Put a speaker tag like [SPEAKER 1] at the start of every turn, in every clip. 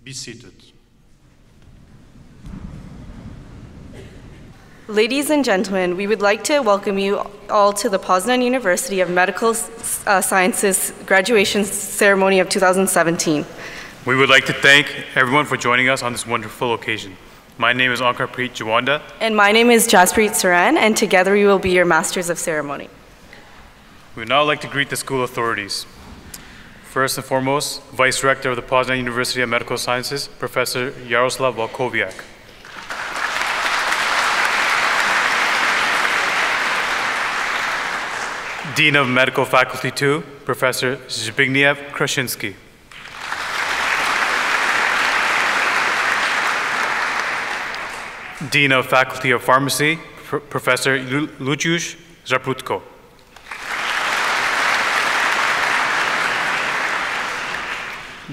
[SPEAKER 1] Be seated.
[SPEAKER 2] Ladies and gentlemen, we would like to welcome you all to the Poznan University of Medical Sciences graduation ceremony of 2017.
[SPEAKER 3] We would like to thank everyone for joining us on this wonderful occasion. My name is Ankarpreet Jawanda.
[SPEAKER 2] And my name is Jaspreet Saran, and together we will be your Masters of Ceremony.
[SPEAKER 3] We would now like to greet the school authorities. First and foremost, Vice Rector of the Poznan University of Medical Sciences, Professor Yaroslav Walkowiak. Dean of Medical Faculty 2, Professor Zbigniew Krashinsky. Dean of Faculty of Pharmacy, Professor Luciusz Zaprutko.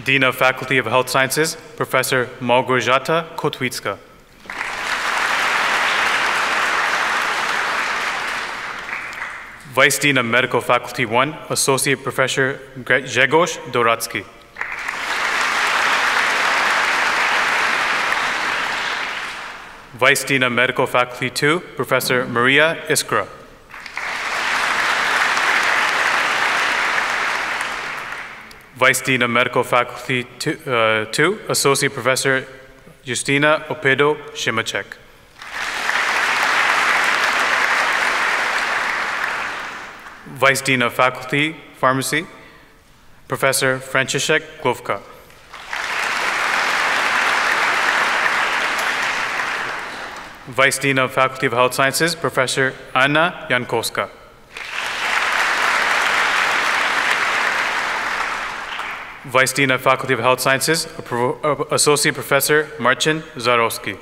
[SPEAKER 3] Dean of Faculty of Health Sciences, Professor Małgorzata Kotwicka. Vice Dean of Medical Faculty 1, Associate Professor Grzegorz Doracki. Vice Dean of Medical Faculty 2, Professor Maria Iskra. Vice Dean of Medical Faculty 2, Associate Professor Justina Opedo Shimacek. Vice Dean of Faculty Pharmacy, Professor Franciszek Główka. Vice Dean of Faculty of Health Sciences, Professor Anna Jankowska. Vice Dean of Faculty of Health Sciences, Associate Professor Marcin Zarowski.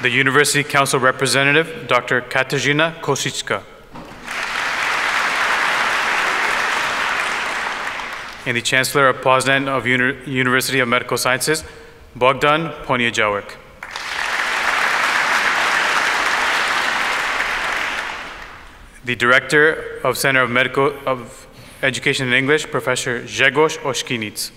[SPEAKER 3] The University Council Representative, Dr. Katarzyna Kosicka. And the Chancellor of Poznan of University of Medical Sciences, Bogdan Poniedziałek. The Director of Center of Education in English, Professor Grzegorz Ośkinic.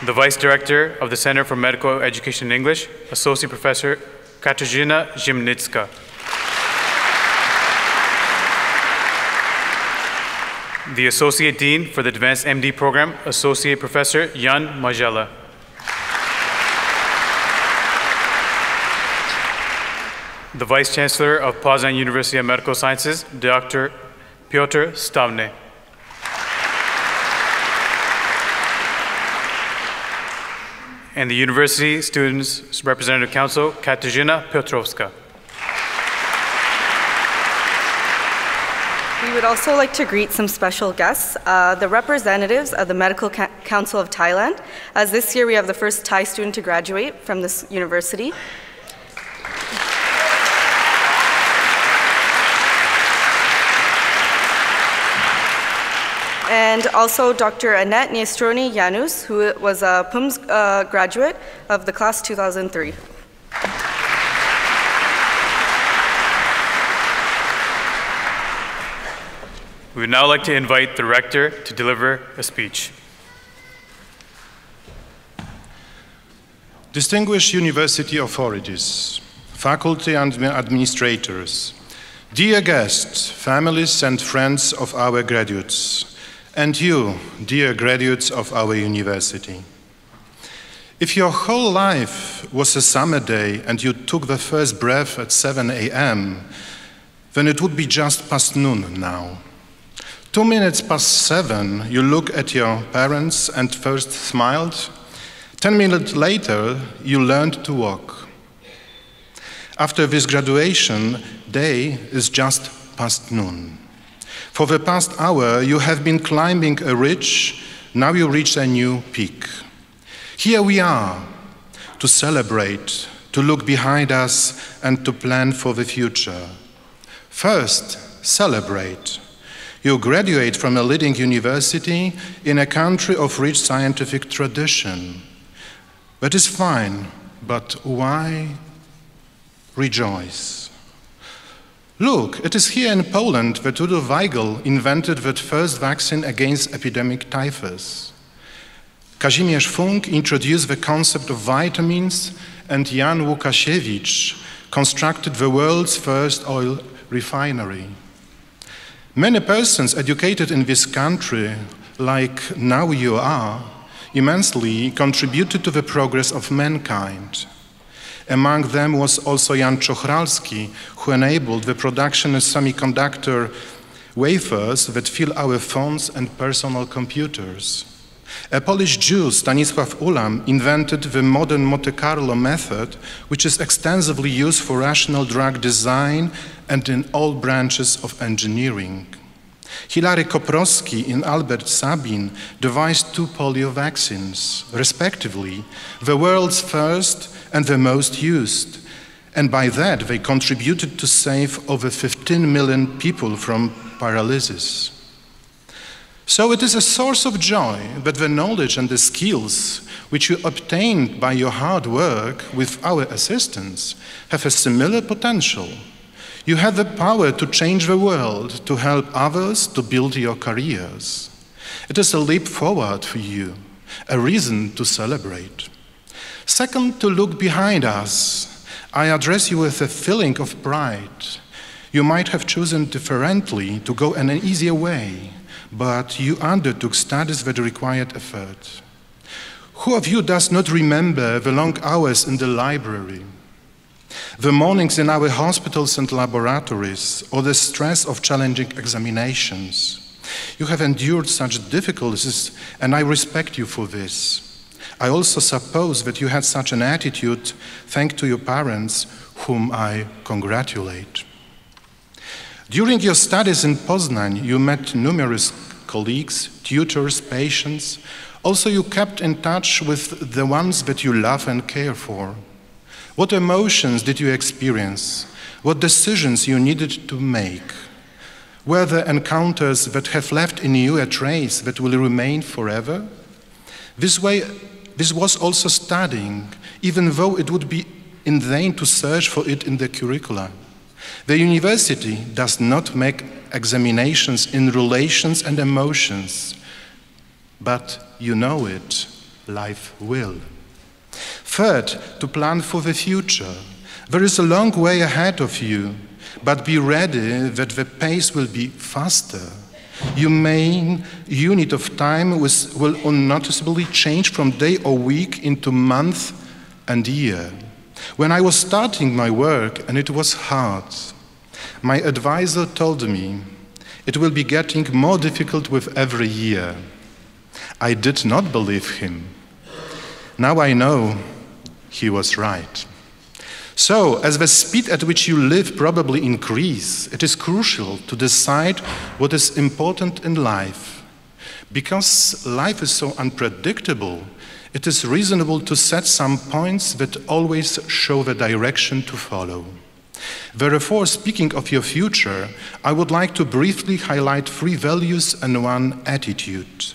[SPEAKER 3] The Vice Director of the Center for Medical Education in English, Associate Professor Katarzyna Zimnicka. The Associate Dean for the Advanced MD Program, Associate Professor Jan Majela. The Vice Chancellor of Poznan University of Medical Sciences, Dr. Piotr Stawny. And the University Students Representative Council, Katarzyna Piotrowska.
[SPEAKER 2] We would also like to greet some special guests, the representatives of the Medical Council of Thailand, as this year we have the first Thai student to graduate from this university. And also Dr. Annette Niestroni Janus, who was a PUMS graduate of the class 2003.
[SPEAKER 3] We would now like to invite the Rector to deliver a speech.
[SPEAKER 1] Distinguished university authorities, faculty and administrators, dear guests, families and friends of our graduates, and you, dear graduates of our university. If your whole life was a summer day and you took the first breath at 7 a.m., then it would be just past noon now. 2 minutes past 7, you look at your parents and first smiled. 10 minutes later, you learned to walk. After this graduation, day is just past noon. For the past hour, you have been climbing a ridge, now you reach a new peak. Here we are, to celebrate, to look behind us, and to plan for the future. First, celebrate. You graduate from a leading university in a country of rich scientific tradition. That is fine, but why rejoice? Look, it is here in Poland that Udo Weigel invented the first vaccine against epidemic typhus. Kazimierz Funk introduced the concept of vitamins, and Jan Łukasiewicz constructed the world's first oil refinery. Many persons educated in this country, like now you are, immensely contributed to the progress of mankind. Among them was also Jan Czochralski, who enabled the production of semiconductor wafers that fill our phones and personal computers. A Polish Jew, Stanisław Ulam, invented the modern Monte Carlo method, which is extensively used for rational drug design and in all branches of engineering. Hilary Koprowski and Albert Sabin devised 2 polio vaccines, respectively, the world's first and the most used, and by that they contributed to save over 15 million people from paralysis. So it is a source of joy that the knowledge and the skills which you obtained by your hard work with our assistance have a similar potential. You have the power to change the world, to help others, to build your careers. It is a leap forward for you, a reason to celebrate. Second, to look behind us. I address you with a feeling of pride. You might have chosen differently, to go an easier way, but you undertook studies that required effort. Who of you does not remember the long hours in the library, the mornings in our hospitals and laboratories, or the stress of challenging examinations? You have endured such difficulties, and I respect you for this. I also suppose that you had such an attitude thanks to your parents, whom I congratulate. During your studies in Poznan, you met numerous colleagues, tutors, patients. Also, you kept in touch with the ones that you love and care for. What emotions did you experience? What decisions you needed to make? Were there encounters that have left in you a trace that will remain forever? This was also studying, even though it would be in vain to search for it in the curricula. The university does not make examinations in relations and emotions, but you know it, life will. Third, to plan for the future. There is a long way ahead of you, but be ready that the pace will be faster. Your main unit of time will unnoticeably change from day or week into month and year. When I was starting my work, and it was hard, my advisor told me it will be getting more difficult with every year. I did not believe him. Now I know he was right. So, as the speed at which you live probably increases, it is crucial to decide what is important in life. Because life is so unpredictable, it is reasonable to set some points that always show the direction to follow. Therefore, speaking of your future, I would like to briefly highlight 3 values and 1 attitude: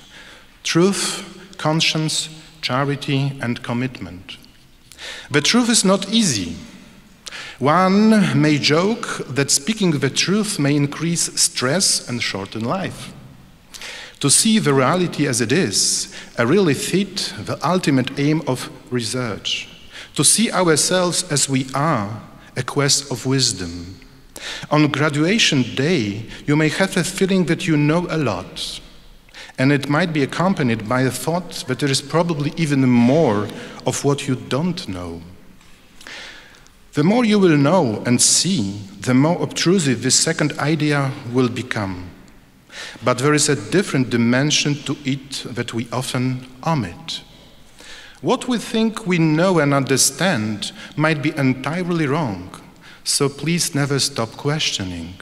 [SPEAKER 1] truth, conscience, charity, and commitment. The truth is not easy. One may joke that speaking the truth may increase stress and shorten life. To see the reality as it is, really fit the ultimate aim of research. To see ourselves as we are, a quest of wisdom. On graduation day, you may have a feeling that you know a lot, and it might be accompanied by a thought that there is probably even more of what you don't know. The more you will know and see, the more obtrusive this second idea will become. But there is a different dimension to it that we often omit. What we think we know and understand might be entirely wrong, so please never stop questioning.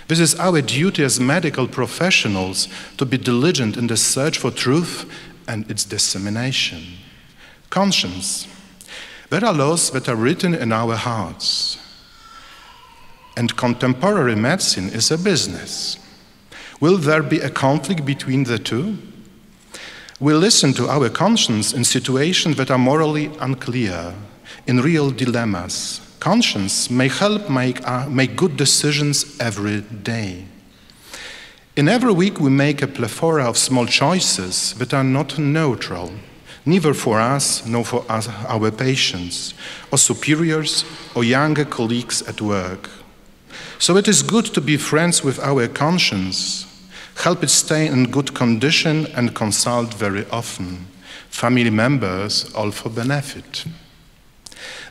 [SPEAKER 1] This is our duty as medical professionals, to be diligent in the search for truth and its dissemination. Conscience. There are laws that are written in our hearts. And contemporary medicine is a business. Will there be a conflict between the two? We listen to our conscience in situations that are morally unclear, in real dilemmas. conscience may help make good decisions every day. In every week we make a plethora of small choices that are not neutral, neither for us nor for our patients, or superiors, or younger colleagues at work. So it is good to be friends with our conscience, help it stay in good condition, and consult very often. Family members also benefit.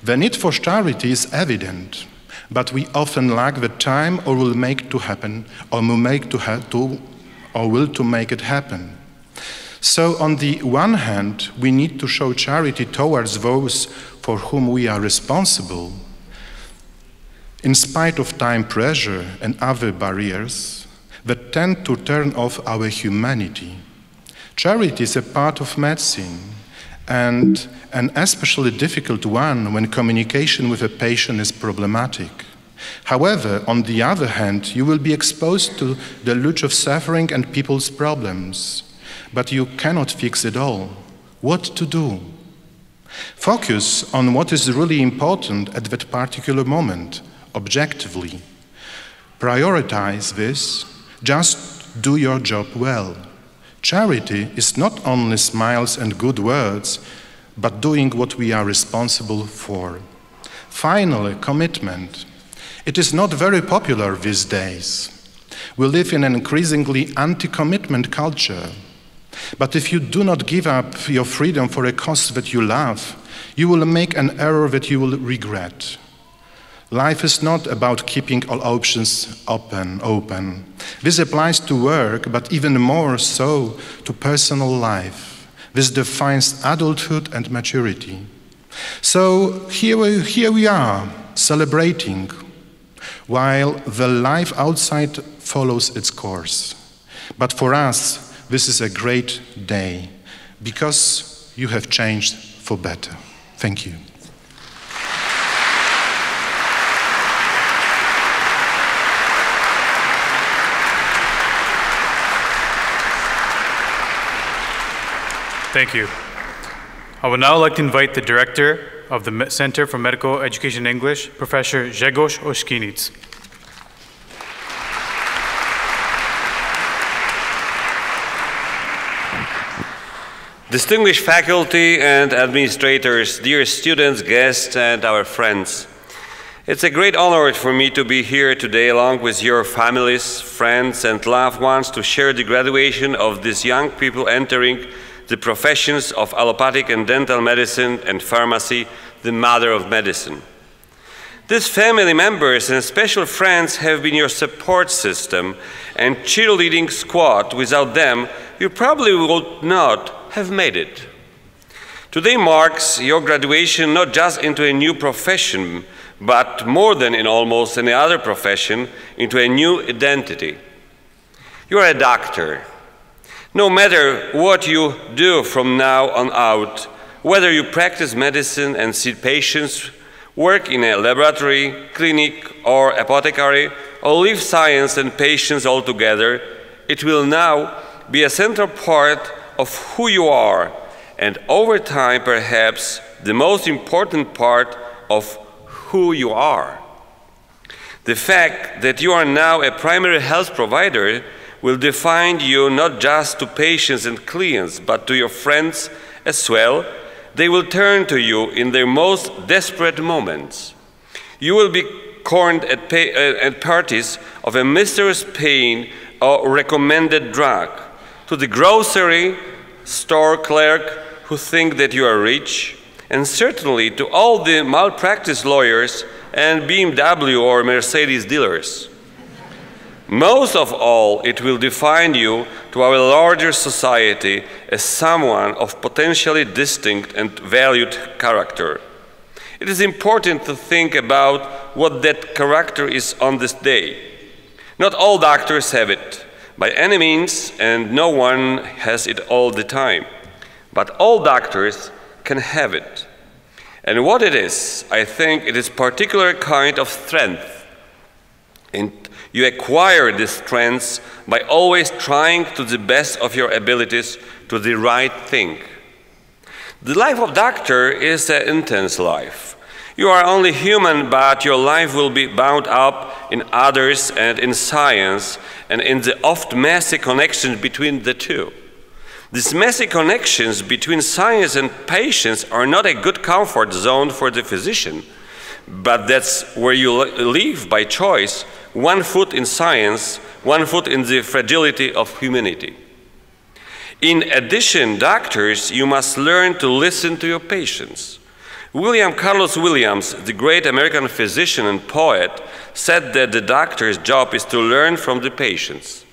[SPEAKER 1] The need for charity is evident, but we often lack the time or will make to happen, or will make it happen. So on the one hand, we need to show charity towards those for whom we are responsible. In spite of time pressure and other barriers that tend to turn off our humanity. Charity is a part of medicine, and an especially difficult one when communication with a patient is problematic. However, on the other hand, you will be exposed to the luge of suffering and people's problems, but you cannot fix it all. What to do? Focus on what is really important at that particular moment, objectively. Prioritize this, just do your job well. Charity is not only smiles and good words, but doing what we are responsible for. Finally, commitment. It is not very popular these days. We live in an increasingly anti-commitment culture. But if you do not give up your freedom for a cause that you love, you will make an error that you will regret. Life is not about keeping all options open. This applies to work, but even more so to personal life. This defines adulthood and maturity. So here we are, celebrating, while the life outside follows its course. But for us, this is a great day, because you have changed for better. Thank you.
[SPEAKER 3] Thank you. I would now like to invite the Director of the Center for Medical Education English, Professor Grzegorz Ośkiniec.
[SPEAKER 4] Distinguished faculty and administrators, dear students, guests, and our friends. It's a great honor for me to be here today along with your families, friends, and loved ones to share the graduation of these young people entering the professions of allopathic and dental medicine and pharmacy, the mother of medicine. These family members and special friends have been your support system and cheerleading squad. Without them, you probably would not have made it. Today marks your graduation not just into a new profession, but more than in almost any other profession, into a new identity. You are a doctor. No matter what you do from now on out, whether you practice medicine and see patients, work in a laboratory, clinic, or apothecary, or leave science and patients all together, it will now be a central part of who you are, and over time, perhaps, the most important part of who you are. The fact that you are now a primary health provider will define you not just to patients and clients, but to your friends as well. They will turn to you in their most desperate moments. You will be cornered at parties of a mysterious pain or recommended drug, to the grocery store clerk who think that you are rich, and certainly to all the malpractice lawyers and BMW or Mercedes dealers. Most of all, it will define you to our larger society as someone of potentially distinct and valued character. It is important to think about what that character is on this day. Not all doctors have it, by any means, and no one has it all the time. But all doctors can have it. And what it is, I think it is a particular kind of strength. And you acquire this strength by always trying to the best of your abilities to the right thing. The life of doctor is an intense life. You are only human, but your life will be bound up in others and in science and in the oft messy connections between the two. These messy connections between science and patients are not a good comfort zone for the physician, but that's where you live by choice, one foot in science, one foot in the fragility of humanity. In addition, doctors, you must learn to listen to your patients. William Carlos Williams, the great American physician and poet, said that the doctor's job is to learn from the patients.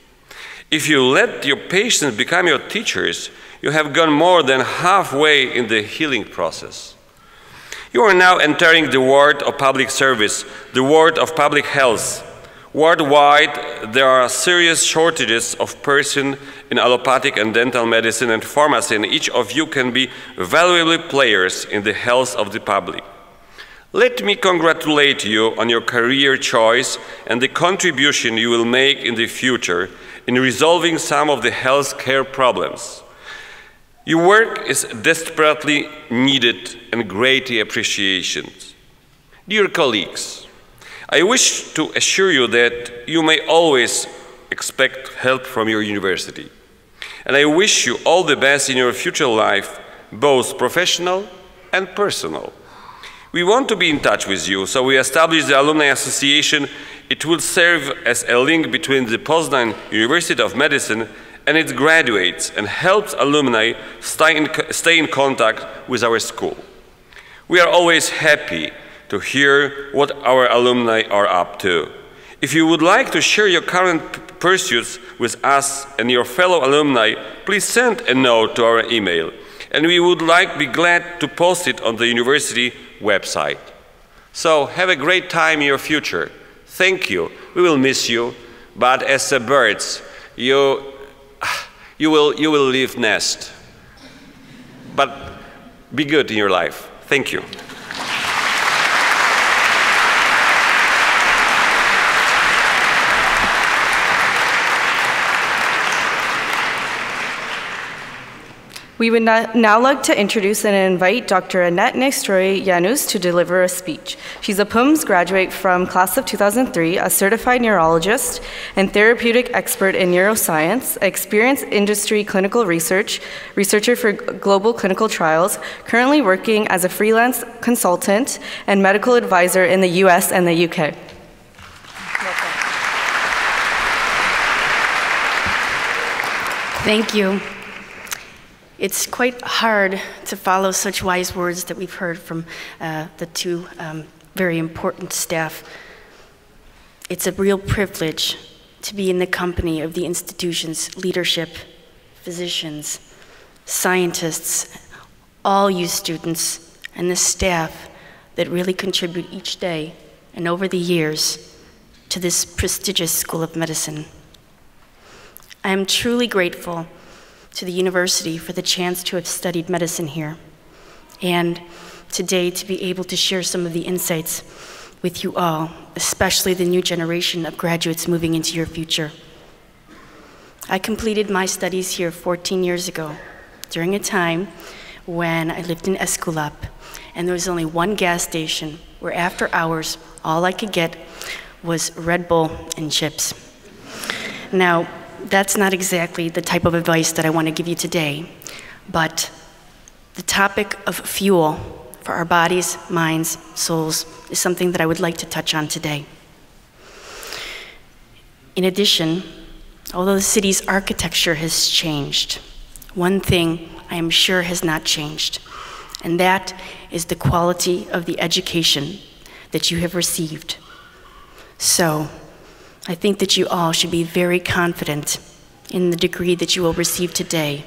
[SPEAKER 4] If you let your patients become your teachers, you have gone more than halfway in the healing process. You are now entering the world of public service, the world of public health. Worldwide, there are serious shortages of persons in allopathic and dental medicine and pharmacy, and each of you can be valuable players in the health of the public. Let me congratulate you on your career choice and the contribution you will make in the future in resolving some of the health care problems. Your work is desperately needed and greatly appreciated. Dear colleagues, I wish to assure you that you may always expect help from your university. And I wish you all the best in your future life, both professional and personal. We want to be in touch with you, so we established the Alumni Association. It will serve as a link between the Poznan University of Medicine and its graduates and helps alumni stay in contact with our school. We are always happy to hear what our alumni are up to. If you would like to share your current pursuits with us and your fellow alumni, please send a note to our email, and we would be glad to post it on the university website. So have a great time in your future. Thank you. We will miss you, but as the birds, you will leave nest. But be good in your life. Thank you.
[SPEAKER 2] We would now like to introduce and invite Dr. Annette Nestroy-Janus to deliver a speech. She's a PUMS graduate from class of 2003, a certified neurologist and therapeutic expert in neuroscience, experienced industry clinical researcher for global clinical trials, currently working as a freelance consultant and medical advisor in the US and the UK.
[SPEAKER 5] Thank you. It's quite hard to follow such wise words that we've heard from the two very important staff. It's a real privilege to be in the company of the institution's leadership, physicians, scientists, all you students, and the staff that really contribute each day and over the years to this prestigious School of Medicine. I am truly grateful to the university for the chance to have studied medicine here, and today to be able to share some of the insights with you all, especially the new generation of graduates moving into your future. I completed my studies here 14 years ago, during a time when I lived in Esculap, and there was only one gas station where after hours, all I could get was Red Bull and chips. Now, that's not exactly the type of advice that I want to give you today, but the topic of fuel for our bodies, minds, souls is something that I would like to touch on today. In addition, although the city's architecture has changed, one thing I am sure has not changed, and that is the quality of the education that you have received. So, I think that you all should be very confident in the degree that you will receive today,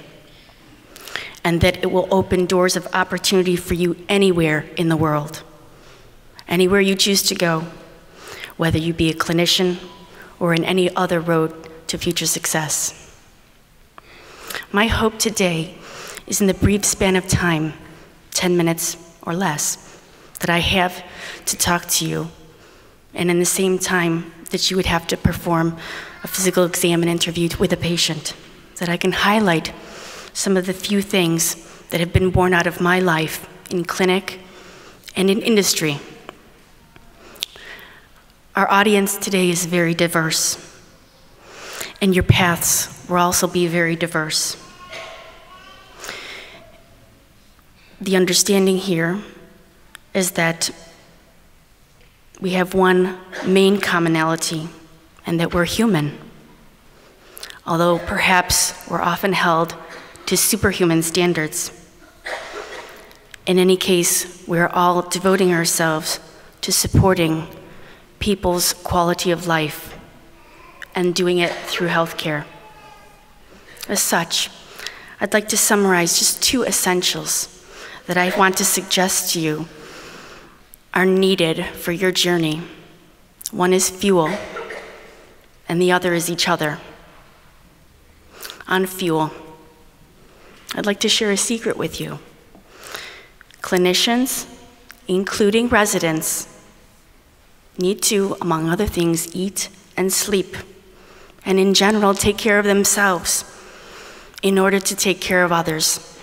[SPEAKER 5] and that it will open doors of opportunity for you anywhere in the world, anywhere you choose to go, whether you be a clinician or in any other road to future success. My hope today is in the brief span of time, 10 minutes or less, that I have to talk to you, and in the same time that you would have to perform a physical exam and interview with a patient, that I can highlight some of the few things that have been born out of my life in clinic and in industry. Our audience today is very diverse, and your paths will also be very diverse. The understanding here is that we have one main commonality, and that we're human. Although perhaps we're often held to superhuman standards. In any case, we're all devoting ourselves to supporting people's quality of life and doing it through healthcare. As such, I'd like to summarize just 2 essentials that I want to suggest to you are needed for your journey. One is fuel, and the other is each other. On fuel, I'd like to share a secret with you. Clinicians, including residents, need to, among other things, eat and sleep, and in general, take care of themselves in order to take care of others.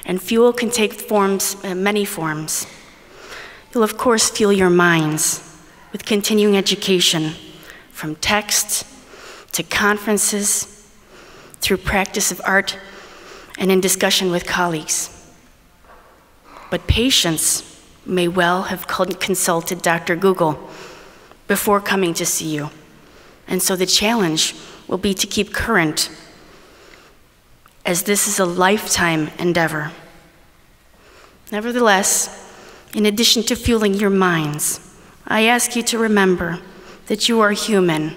[SPEAKER 5] And fuel can take forms, many forms. You'll of course fuel your minds with continuing education, from texts to conferences, through practice of art, and in discussion with colleagues. But patients may well have consulted Dr. Google before coming to see you. And so the challenge will be to keep current, as this is a lifetime endeavor. Nevertheless, in addition to fueling your minds, I ask you to remember that you are human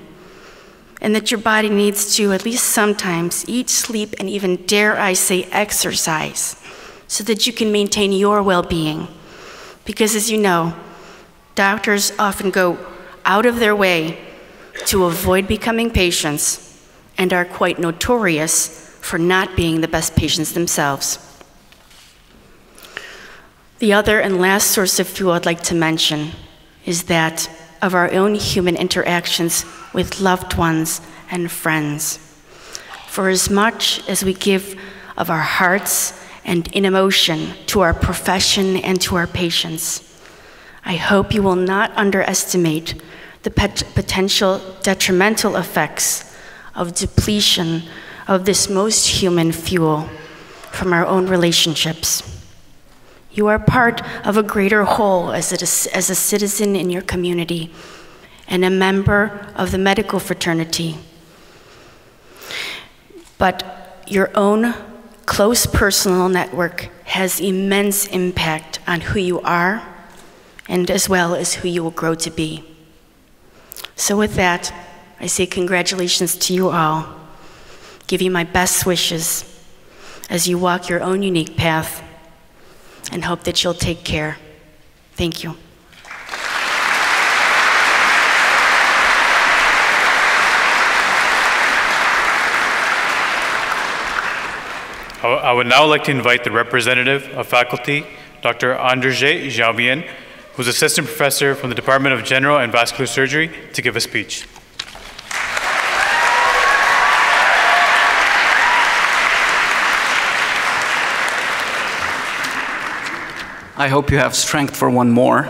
[SPEAKER 5] and that your body needs to, at least sometimes, eat, sleep, and even, dare I say, exercise, so that you can maintain your well-being. Because as you know, doctors often go out of their way to avoid becoming patients and are quite notorious for not being the best patients themselves. The other and last source of fuel I'd like to mention is that of our own human interactions with loved ones and friends. For as much as we give of our hearts and in emotion to our profession and to our patients, I hope you will not underestimate the potential detrimental effects of depletion of this most human fuel from our own relationships. You are part of a greater whole as a citizen in your community and a member of the medical fraternity. But your own close personal network has immense impact on who you are and as well as who you will grow to be. So with that, I say congratulations to you all. Give you my best wishes as you walk your own unique path, and hope that you'll take care. Thank you.
[SPEAKER 3] I would now like to invite the representative of faculty, Dr. Andrzej Żałbien, who's assistant professor from the Department of General and Vascular Surgery, to give a speech.
[SPEAKER 6] I hope you have strength for one more.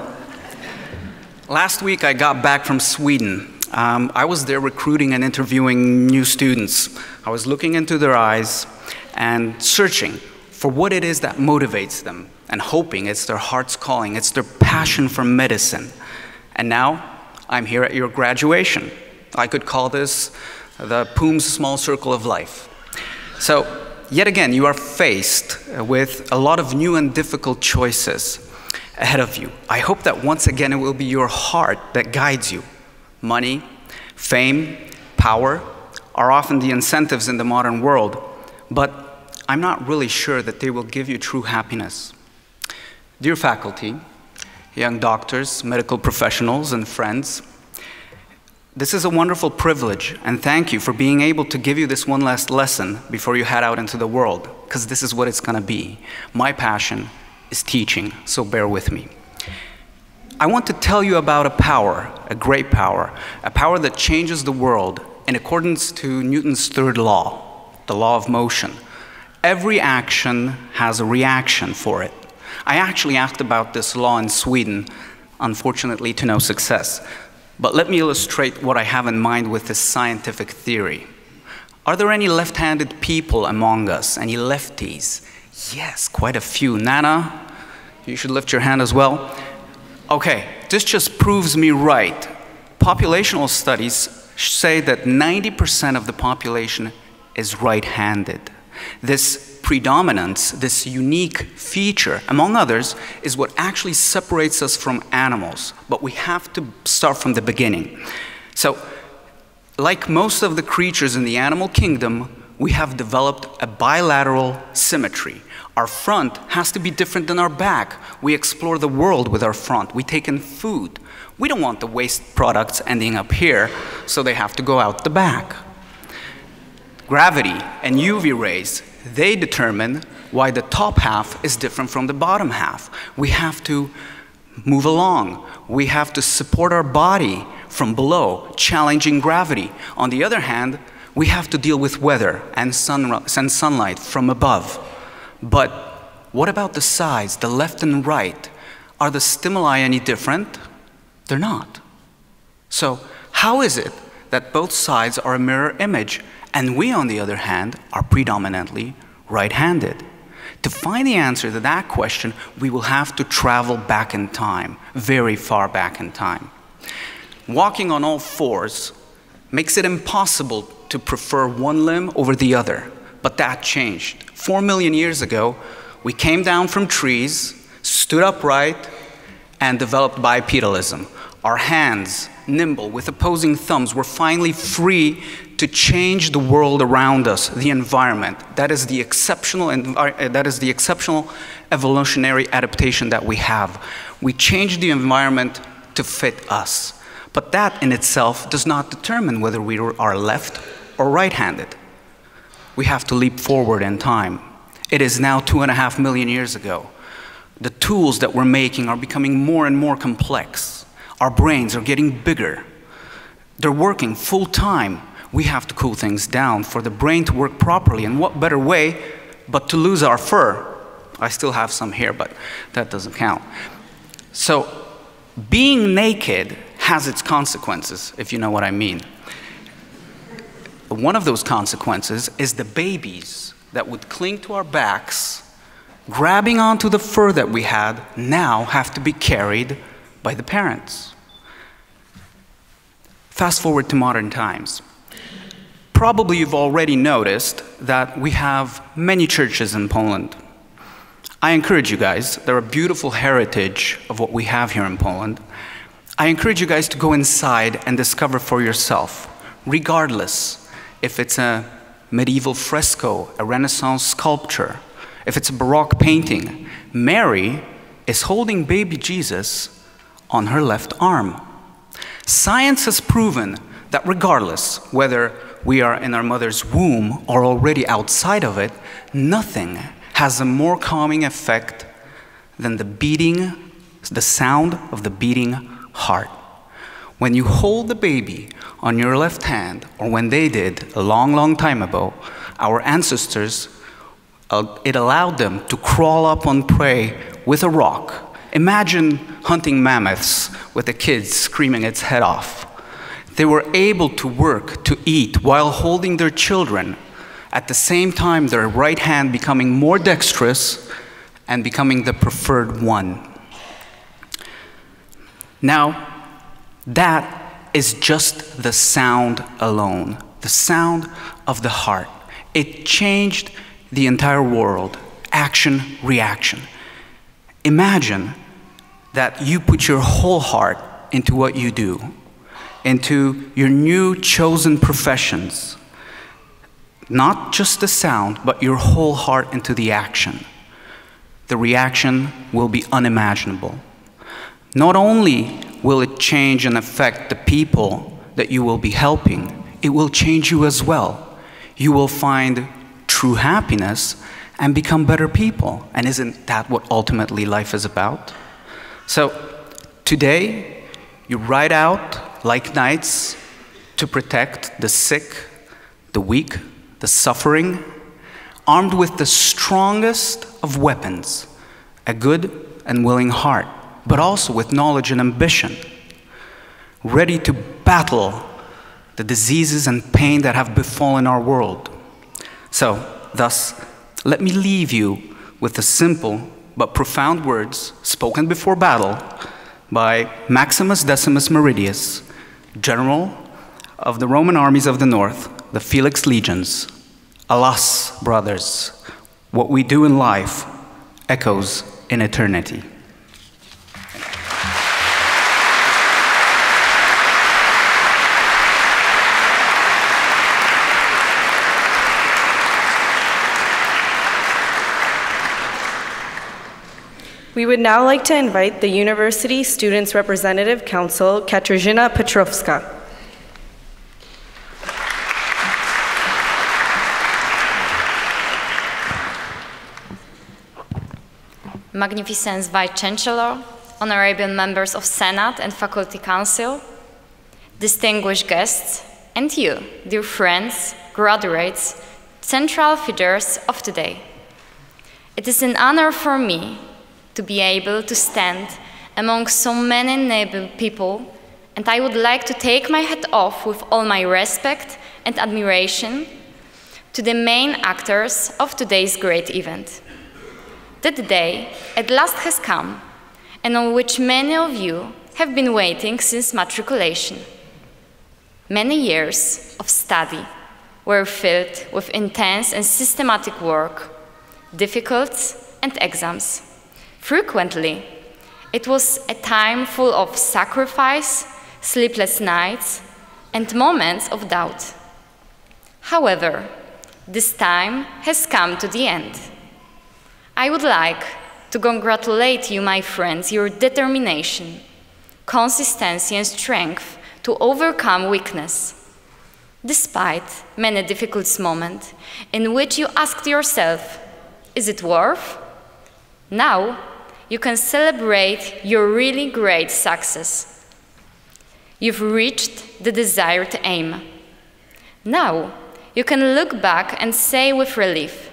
[SPEAKER 6] Last week I got back from Sweden. I was there recruiting and interviewing new students. I was looking into their eyes and searching for what it is that motivates them, and hoping it's their heart's calling, it's their passion for medicine. And now I'm here at your graduation. I could call this the PUMS small circle of life. So, yet again, you are faced with a lot of new and difficult choices ahead of you. I hope that once again it will be your heart that guides you. Money, fame, power are often the incentives in the modern world, but I'm not really sure that they will give you true happiness. Dear faculty, young doctors, medical professionals, and friends, this is a wonderful privilege, and thank you for being able to give you this one last lesson before you head out into the world, because this is what it's going to be. My passion is teaching, so bear with me. I want to tell you about a power, a great power, a power that changes the world in accordance to Newton's third law, the law of motion. Every action has a reaction for it. I actually asked about this law in Sweden, unfortunately to no success. But let me illustrate what I have in mind with this scientific theory. Are there any left-handed people among us? Any lefties? Yes, quite a few. Nana, you should lift your hand as well. Okay, this just proves me right. Populational studies say that 90% of the population is right-handed. This predominance, this unique feature, among others, is what actually separates us from animals. But we have to start from the beginning. So, like most of the creatures in the animal kingdom, we have developed a bilateral symmetry. Our front has to be different than our back. We explore the world with our front. We take in food. We don't want the waste products ending up here, so they have to go out the back. Gravity and UV rays, they determine why the top half is different from the bottom half. We have to move along. We have to support our body from below, challenging gravity. On the other hand, we have to deal with weather and sunlight from above. But what about the sides, the left and right? Are the stimuli any different? They're not. So how is it that both sides are a mirror image, and we, on the other hand, are predominantly right-handed? To find the answer to that question, we will have to travel back in time, very far back in time. Walking on all fours makes it impossible to prefer one limb over the other, but that changed. 4 million years ago, we came down from trees, stood upright, and developed bipedalism. Our hands, nimble, with opposing thumbs, were finally free to change the world around us, the environment. That is the exceptional evolutionary adaptation that we have. We changed the environment to fit us. But that in itself does not determine whether we are left or right-handed. We have to leap forward in time. It is now 2.5 million years ago. The tools that we're making are becoming more and more complex. Our brains are getting bigger. They're working full time. We have to cool things down for the brain to work properly. And what better way but to lose our fur? I still have some here, but that doesn't count. So being naked has its consequences, if you know what I mean. One of those consequences is the babies that would cling to our backs, grabbing onto the fur that we had, now have to be carried by the parents. Fast forward to modern times. Probably you've already noticed that we have many churches in Poland. I encourage you guys, they're a beautiful heritage of what we have here in Poland. I encourage you guys to go inside and discover for yourself, regardless if it's a medieval fresco, a Renaissance sculpture, if it's a Baroque painting, Mary is holding baby Jesus on her left arm. Science has proven that regardless whether we are in our mother's womb or already outside of it, nothing has a more calming effect than the sound of the beating heart. When you hold the baby on your left hand, or when they did a long, long time ago, our ancestors, it allowed them to crawl up on prey with a rock. Imagine hunting mammoths with the kids screaming its head off. They were able to work, to eat, while holding their children. At the same time, their right hand becoming more dexterous and becoming the preferred one. Now, that is just the sound alone, the sound of the heart. It changed the entire world, action, reaction. Imagine that you put your whole heart into what you do, into your new chosen professions. Not just the sound, but your whole heart into the action. The reaction will be unimaginable. Not only will it change and affect the people that you will be helping, it will change you as well. You will find true happiness and become better people. And isn't that what ultimately life is about? So today, you ride out like knights to protect the sick, the weak, the suffering, armed with the strongest of weapons, a good and willing heart, but also with knowledge and ambition, ready to battle the diseases and pain that have befallen our world. So, thus, let me leave you with the simple but profound words spoken before battle by Maximus Decimus Meridius, general of the Roman armies of the north, the Felix legions. Alas, brothers, what we do in life echoes in eternity.
[SPEAKER 2] We would now like to invite the University Students' Representative Council, Katarzyna Petrovska.
[SPEAKER 7] Magnificent Vice-Chancellor, honorable members of Senate and Faculty Council, distinguished guests, and you, dear friends, graduates, central figures of today. It is an honor for me to be able to stand among so many noble people, and I would like to take my hat off with all my respect and admiration to the main actors of today's great event. That day at last has come, and on which many of you have been waiting since matriculation. Many years of study were filled with intense and systematic work, difficulties and exams. Frequently, it was a time full of sacrifice, sleepless nights, and moments of doubt. However, this time has come to the end. I would like to congratulate you, my friends, your determination, consistency, and strength to overcome weakness. Despite many difficult moments in which you asked yourself, is it worth? Now, you can celebrate your really great success. You've reached the desired aim. Now, you can look back and say with relief.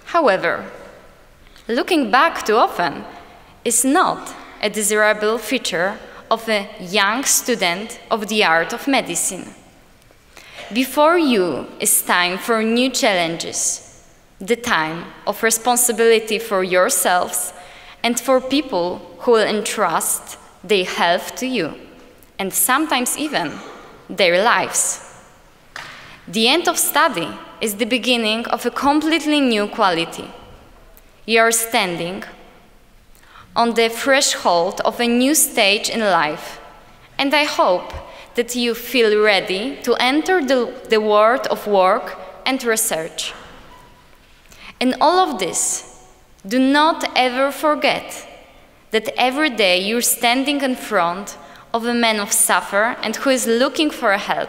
[SPEAKER 7] However, looking back too often is not a desirable feature of a young student of the art of medicine. Before you is time for new challenges, the time of responsibility for yourselves and for people who will entrust their health to you, and sometimes even their lives. The end of study is the beginning of a completely new quality. You are standing on the threshold of a new stage in life, and I hope that you feel ready to enter the world of work and research. In all of this, do not ever forget that every day you're standing in front of a man of suffering and who is looking for help.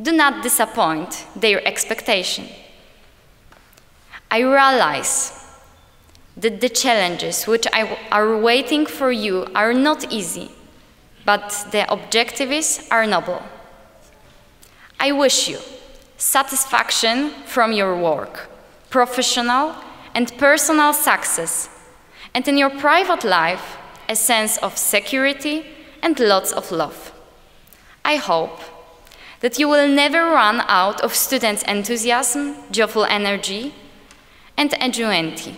[SPEAKER 7] Do not disappoint their expectation. I realize that the challenges which are waiting for you are not easy, but the objectives are noble. I wish you satisfaction from your work, professional and personal success, and in your private life, a sense of security and lots of love. I hope that you will never run out of students' enthusiasm, joyful energy, and ingenuity.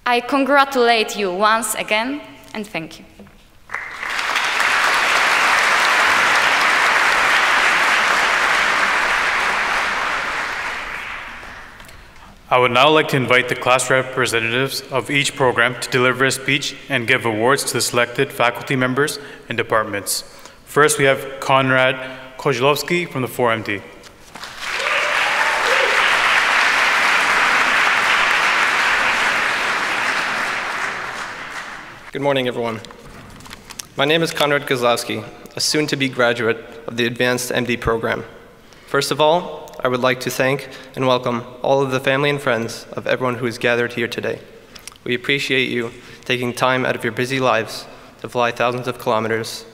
[SPEAKER 7] I congratulate you once again, and thank you.
[SPEAKER 3] I would now like to invite the class representatives of each program to deliver a speech and give awards to the selected faculty members and departments. First, we have Konrad Kozlowski from the 4MD.
[SPEAKER 8] Good morning, everyone. My name is Konrad Kozlowski, a soon-to-be graduate of the Advanced MD program. First of all, I would like to thank and welcome all of the family and friends of everyone who is gathered here today. We appreciate you taking time out of your busy lives to fly thousands of kilometers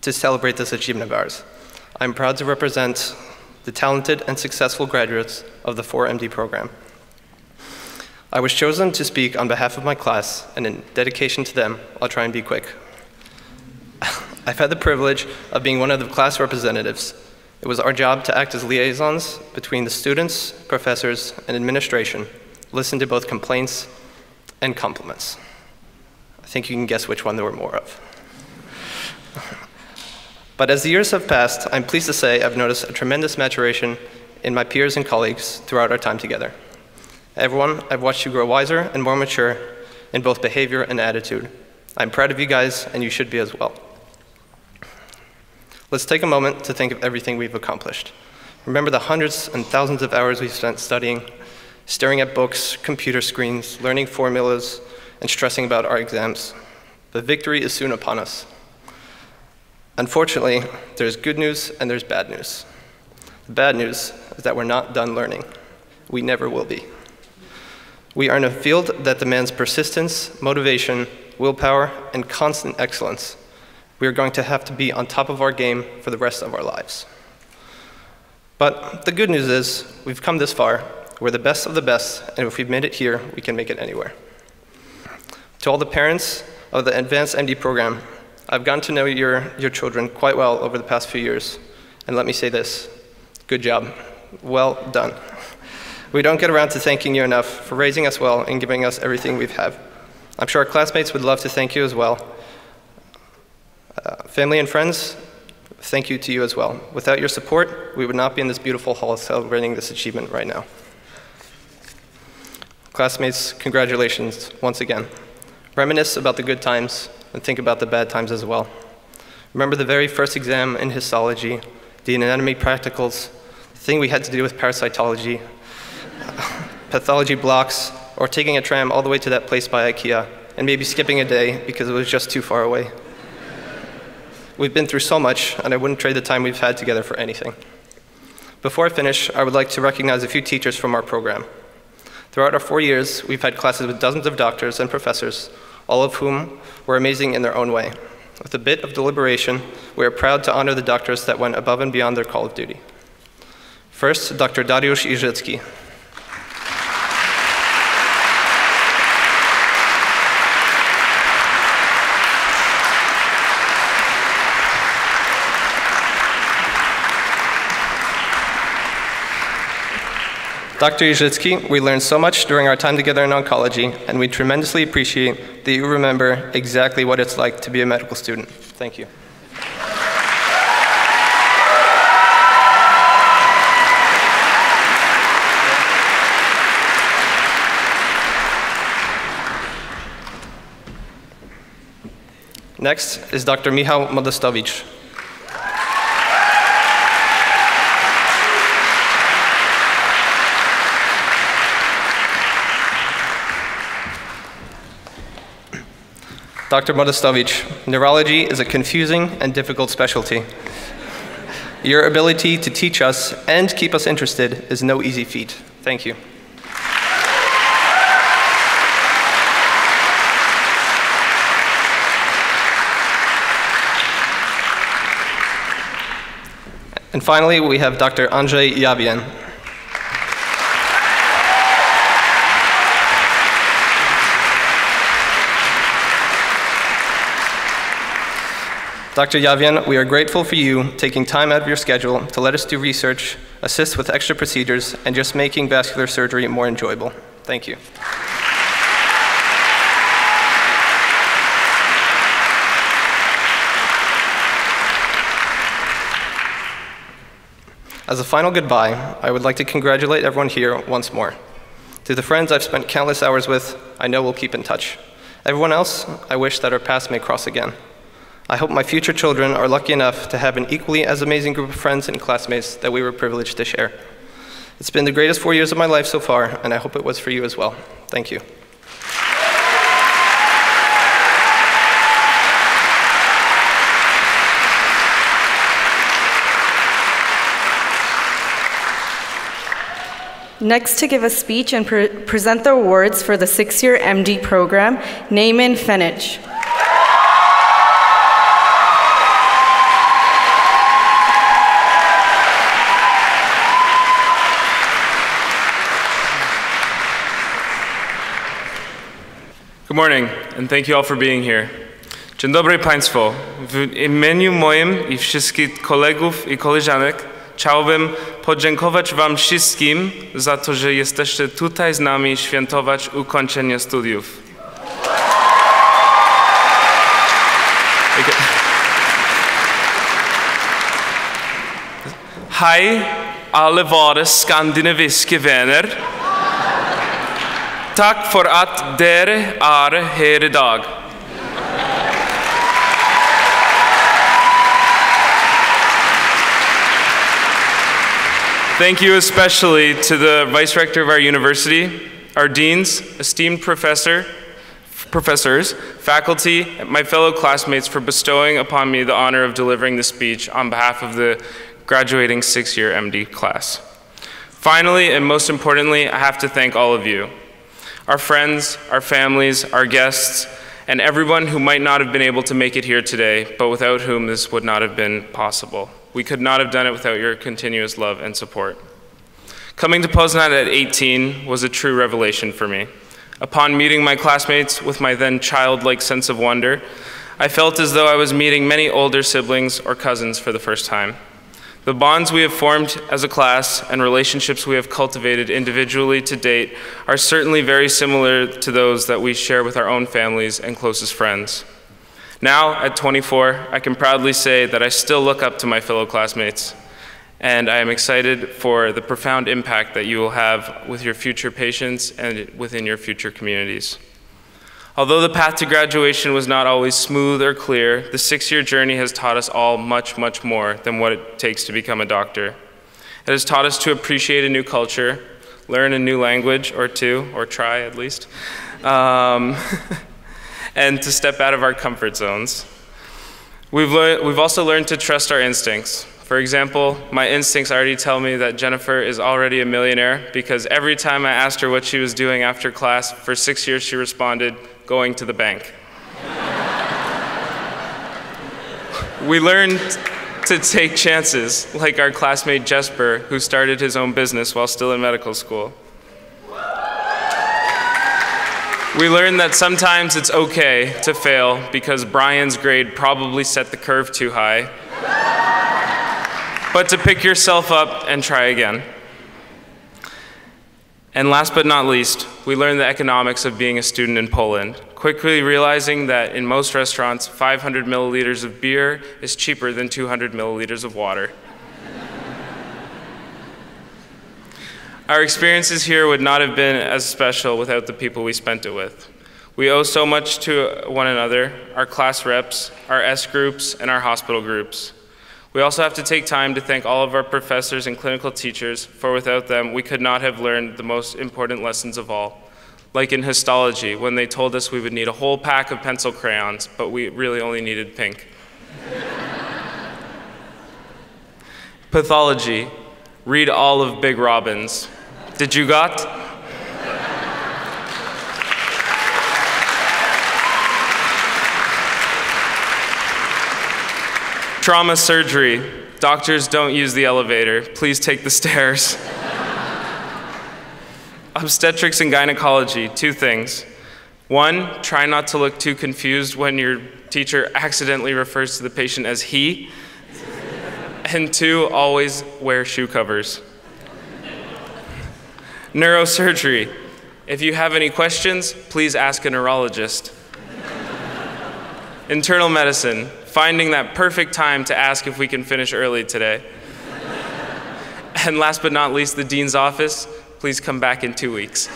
[SPEAKER 8] to celebrate this achievement of ours. I'm proud to represent the talented and successful graduates of the 4MD program. I was chosen to speak on behalf of my class, and in dedication to them, I'll try and be quick. I've had the privilege of being one of the class representatives. It was our job to act as liaisons between the students, professors, and administration, listen to both complaints and compliments. I think you can guess which one there were more of. But as the years have passed, I'm pleased to say I've noticed a tremendous maturation in my peers and colleagues throughout our time together. Everyone, I've watched you grow wiser and more mature in both behavior and attitude. I'm proud of you guys, and you should be as well. Let's take a moment to think of everything we've accomplished. Remember the hundreds and thousands of hours we've spent studying, staring at books, computer screens, learning formulas, and stressing about our exams. The victory is soon upon us. Unfortunately, there's good news and there's bad news. The bad news is that we're not done learning. We never will be. We are in a field that demands persistence, motivation, willpower, and constant excellence. We are going to have to be on top of our game for the rest of our lives. But the good news is, we've come this far. We're the best of the best, and if we've made it here, we can make it anywhere. To all the parents of the Advanced MD program, I've gotten to know your children quite well over the past few years, and let me say this, good job, well done. We don't get around to thanking you enough for raising us well and giving us everything we've had. I'm sure our classmates would love to thank you as well. Family and friends, thank you to you as well. Without your support, we would not be in this beautiful hall celebrating this achievement right now. Classmates, congratulations once again. Reminisce about the good times and think about the bad times as well. Remember the very first exam in histology, the anatomy practicals, the thing we had to do with parasitology, pathology blocks, or taking a tram all the way to that place by IKEA, and maybe skipping a day because it was just too far away. We've been through so much, and I wouldn't trade the time we've had together for anything. Before I finish, I would like to recognize a few teachers from our program. Throughout our 4 years, we've had classes with dozens of doctors and professors, all of whom were amazing in their own way. With a bit of deliberation, we are proud to honor the doctors that went above and beyond their call of duty. First, Dr. Dariusz Iżycki. Dr. Iżycki, we learned so much during our time together in oncology, and we tremendously appreciate that you remember exactly what it's like to be a medical student. Thank you. Next is Dr. Michał Modestowicz. Dr. Modestowicz, neurology is a confusing and difficult specialty. Your ability to teach us and keep us interested is no easy feat. Thank you. And finally, we have Dr. Andrzej Jawian. Dr. Jawian, we are grateful for you taking time out of your schedule to let us do research, assist with extra procedures, and just making vascular surgery more enjoyable. Thank you. As a final goodbye, I would like to congratulate everyone here once more. To the friends I've spent countless hours with, I know we'll keep in touch. Everyone else, I wish that our paths may cross again. I hope my future children are lucky enough to have an equally as amazing group of friends and classmates that we were privileged to share. It's been the greatest 4 years of my life so far, and I hope it was for you as well. Thank you.
[SPEAKER 2] Next to give a speech and present the awards for the 6-year MD program, Naaman Fenich.
[SPEAKER 9] Good morning, and thank you all for being here. Dzień dobry Państwo. W imieniu moim i wszystkich kolegów i koleżanek chciałbym podziękować Wam wszystkim za to, że jesteście tutaj z nami świętować ukończenie studiów. Hej, alle våre skandinaviske vänner. Tack för att dere är här idag. Thank you especially to the Vice Rector of our university, our deans, esteemed professors, faculty, and my fellow classmates for bestowing upon me the honor of delivering this speech on behalf of the graduating six-year MD class. Finally, and most importantly, I have to thank all of you, our friends, our families, our guests, and everyone who might not have been able to make it here today, but without whom this would not have been possible. We could not have done it without your continuous love and support. Coming to Poznan at 18 was a true revelation for me. Upon meeting my classmates with my then childlike sense of wonder, I felt as though I was meeting many older siblings or cousins for the first time. The bonds we have formed as a class and relationships we have cultivated individually to date are certainly very similar to those that we share with our own families and closest friends. Now, at 24, I can proudly say that I still look up to my fellow classmates, and I am excited for the profound impact that you will have with your future patients and within your future communities. Although the path to graduation was not always smooth or clear, the six-year journey has taught us all much, much more than what it takes to become a doctor. It has taught us to appreciate a new culture, learn a new language or two, or try at least, and to step out of our comfort zones. We've also learned to trust our instincts. For example, my instincts already tell me that Jennifer is already a millionaire because every time I asked her what she was doing after class, for 6 years she responded, going to the bank. We learned to take chances, like our classmate Jesper, who started his own business while still in medical school. We learned that sometimes it's okay to fail because Brian's grade probably set the curve too high, but to pick yourself up and try again. And last but not least, we learned the economics of being a student in Poland, quickly realizing that in most restaurants, 500 milliliters of beer is cheaper than 200 milliliters of water. Our experiences here would not have been as special without the people we spent it with. We owe so much to one another, our class reps, our S groups, and our hospital groups. We also have to take time to thank all of our professors and clinical teachers, for without them, we could not have learned the most important lessons of all. Like in histology, when they told us we would need a whole pack of pencil crayons, but we really only needed pink. Pathology, read all of Big Robin's. Did you got? Trauma surgery. Doctors don't use the elevator. Please take the stairs. Obstetrics and gynecology, 2 things. 1, try not to look too confused when your teacher accidentally refers to the patient as he. And 2, always wear shoe covers. Neurosurgery. If you have any questions, please ask a neurologist. Internal medicine. Finding that perfect time to ask if we can finish early today. And last but not least, the dean's office. Please come back in 2 weeks.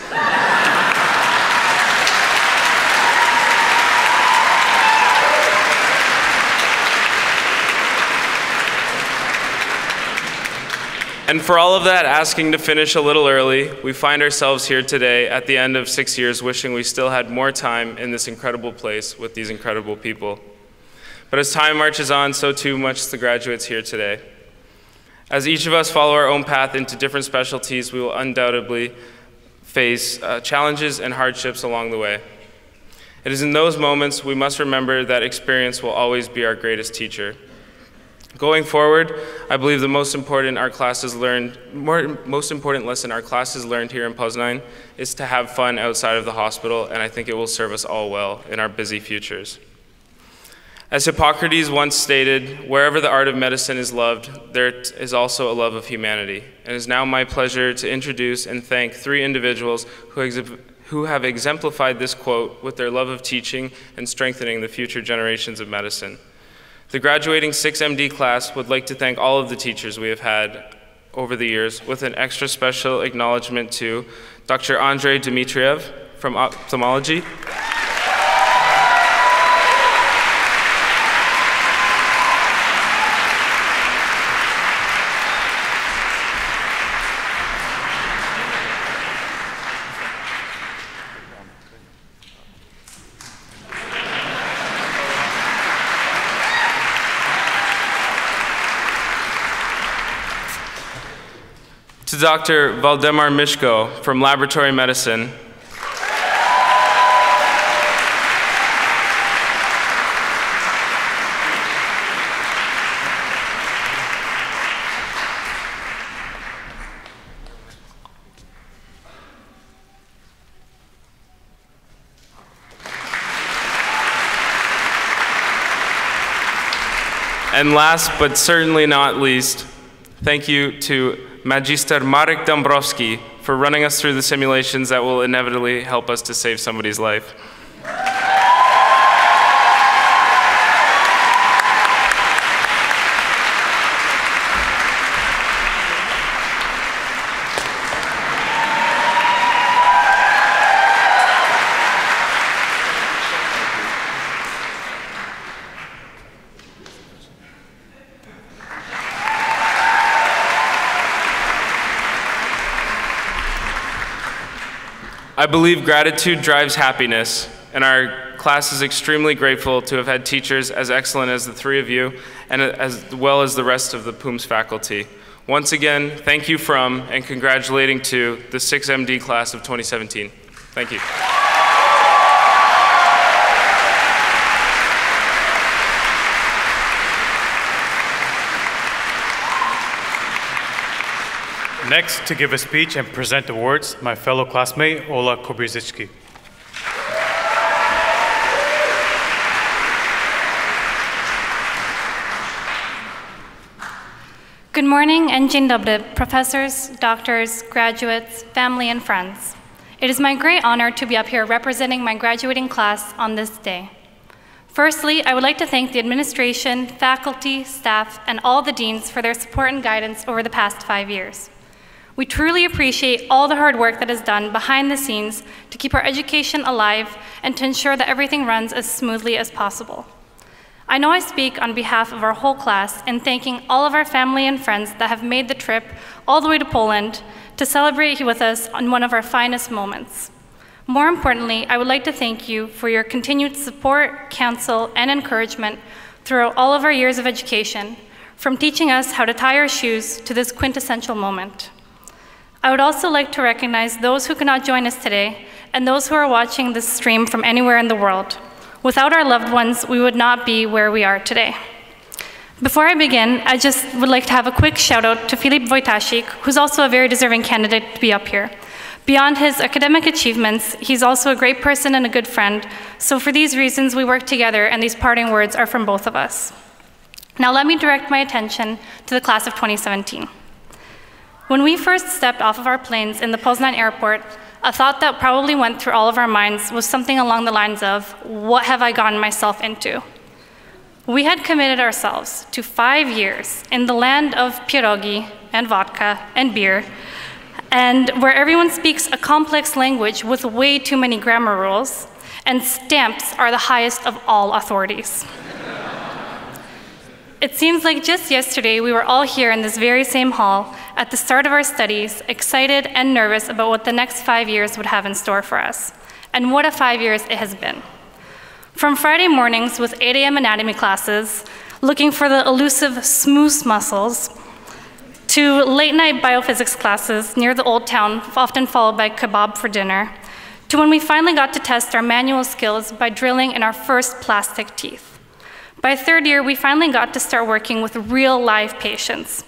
[SPEAKER 9] And for all of that asking to finish a little early, we find ourselves here today at the end of 6 years wishing we still had more time in this incredible place with these incredible people. But as time marches on, so too much the graduates here today. As each of us follow our own path into different specialties, we will undoubtedly face challenges and hardships along the way. It is in those moments we must remember that experience will always be our greatest teacher. Going forward, I believe the most important lesson our classes learned here in Poznan is to have fun outside of the hospital, and I think it will serve us all well in our busy futures. As Hippocratic once stated, wherever the art of medicine is loved, there is also a love of humanity. And it is now my pleasure to introduce and thank 3 individuals who have exemplified this quote with their love of teaching and strengthening the future generations of medicine. The graduating 6MD class would like to thank all of the teachers we have had over the years, with an extra special acknowledgement to Dr. Andrei Dmitriev from ophthalmology, to Dr. Valdemar Mishko from laboratory medicine, and last but certainly not least, thank you to Magister Marek Dombrovski for running us through the simulations that will inevitably help us to save somebody's life. I believe gratitude drives happiness, and our class is extremely grateful to have had teachers as excellent as the 3 of you, and as well as the rest of the PUMS faculty. Once again, thank you from and congratulating to the 6MD class of 2017. Thank you.
[SPEAKER 3] Next, to give a speech and present awards, my fellow classmate, Ola Kobrzyczki.
[SPEAKER 10] Good morning and dzień dobry, professors, doctors, graduates, family, and friends. It is my great honor to be up here representing my graduating class on this day. Firstly, I would like to thank the administration, faculty, staff, and all the deans for their support and guidance over the past 5 years. We truly appreciate all the hard work that is done behind the scenes to keep our education alive and to ensure that everything runs as smoothly as possible. I know I speak on behalf of our whole class in thanking all of our family and friends that have made the trip all the way to Poland to celebrate with us on one of our finest moments. More importantly, I would like to thank you for your continued support, counsel, and encouragement throughout all of our years of education, from teaching us how to tie our shoes to this quintessential moment. I would also like to recognize those who cannot join us today and those who are watching this stream from anywhere in the world. Without our loved ones, we would not be where we are today. Before I begin, I just would like to have a quick shout out to Filip Wojtasik, who's also a very deserving candidate to be up here. Beyond his academic achievements, he's also a great person and a good friend. So for these reasons, we work together, and these parting words are from both of us. Now let me direct my attention to the class of 2017. When we first stepped off of our planes in the Poznan airport, a thought that probably went through all of our minds was something along the lines of, what have I gotten myself into? We had committed ourselves to 5 years in the land of pierogi and vodka and beer, and where everyone speaks a complex language with way too many grammar rules, and stamps are the highest of all authorities. It seems like just yesterday we were all here in this very same hall at the start of our studies, excited and nervous about what the next 5 years would have in store for us. And what a 5 years it has been. From Friday mornings with 8 a.m. anatomy classes, looking for the elusive smooth muscles, to late night biophysics classes near the old town, often followed by kebab for dinner, to when we finally got to test our manual skills by drilling in our first plastic teeth. By third year, we finally got to start working with real live patients.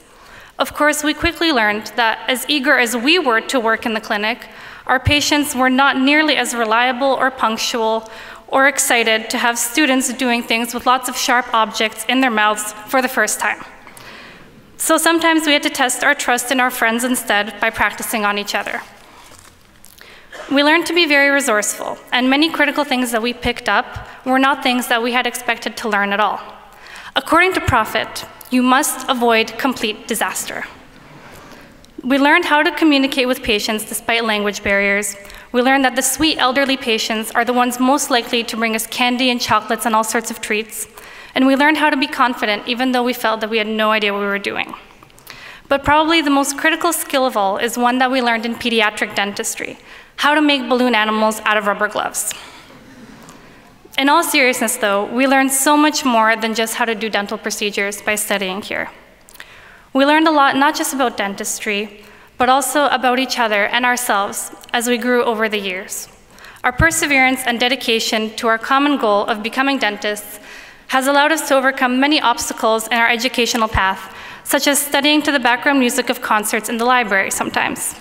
[SPEAKER 10] Of course, we quickly learned that as eager as we were to work in the clinic, our patients were not nearly as reliable or punctual or excited to have students doing things with lots of sharp objects in their mouths for the first time. So sometimes we had to test our trust in our friends instead by practicing on each other. We learned to be very resourceful, and many critical things that we picked up were not things that we had expected to learn at all. According to Prophet, you must avoid complete disaster. We learned how to communicate with patients despite language barriers. We learned that the sweet elderly patients are the ones most likely to bring us candy and chocolates and all sorts of treats. And we learned how to be confident even though we felt that we had no idea what we were doing. But probably the most critical skill of all is one that we learned in pediatric dentistry: how to make balloon animals out of rubber gloves. In all seriousness though, we learned so much more than just how to do dental procedures by studying here. We learned a lot not just about dentistry, but also about each other and ourselves as we grew over the years. Our perseverance and dedication to our common goal of becoming dentists has allowed us to overcome many obstacles in our educational path, such as studying to the background music of concerts in the library sometimes.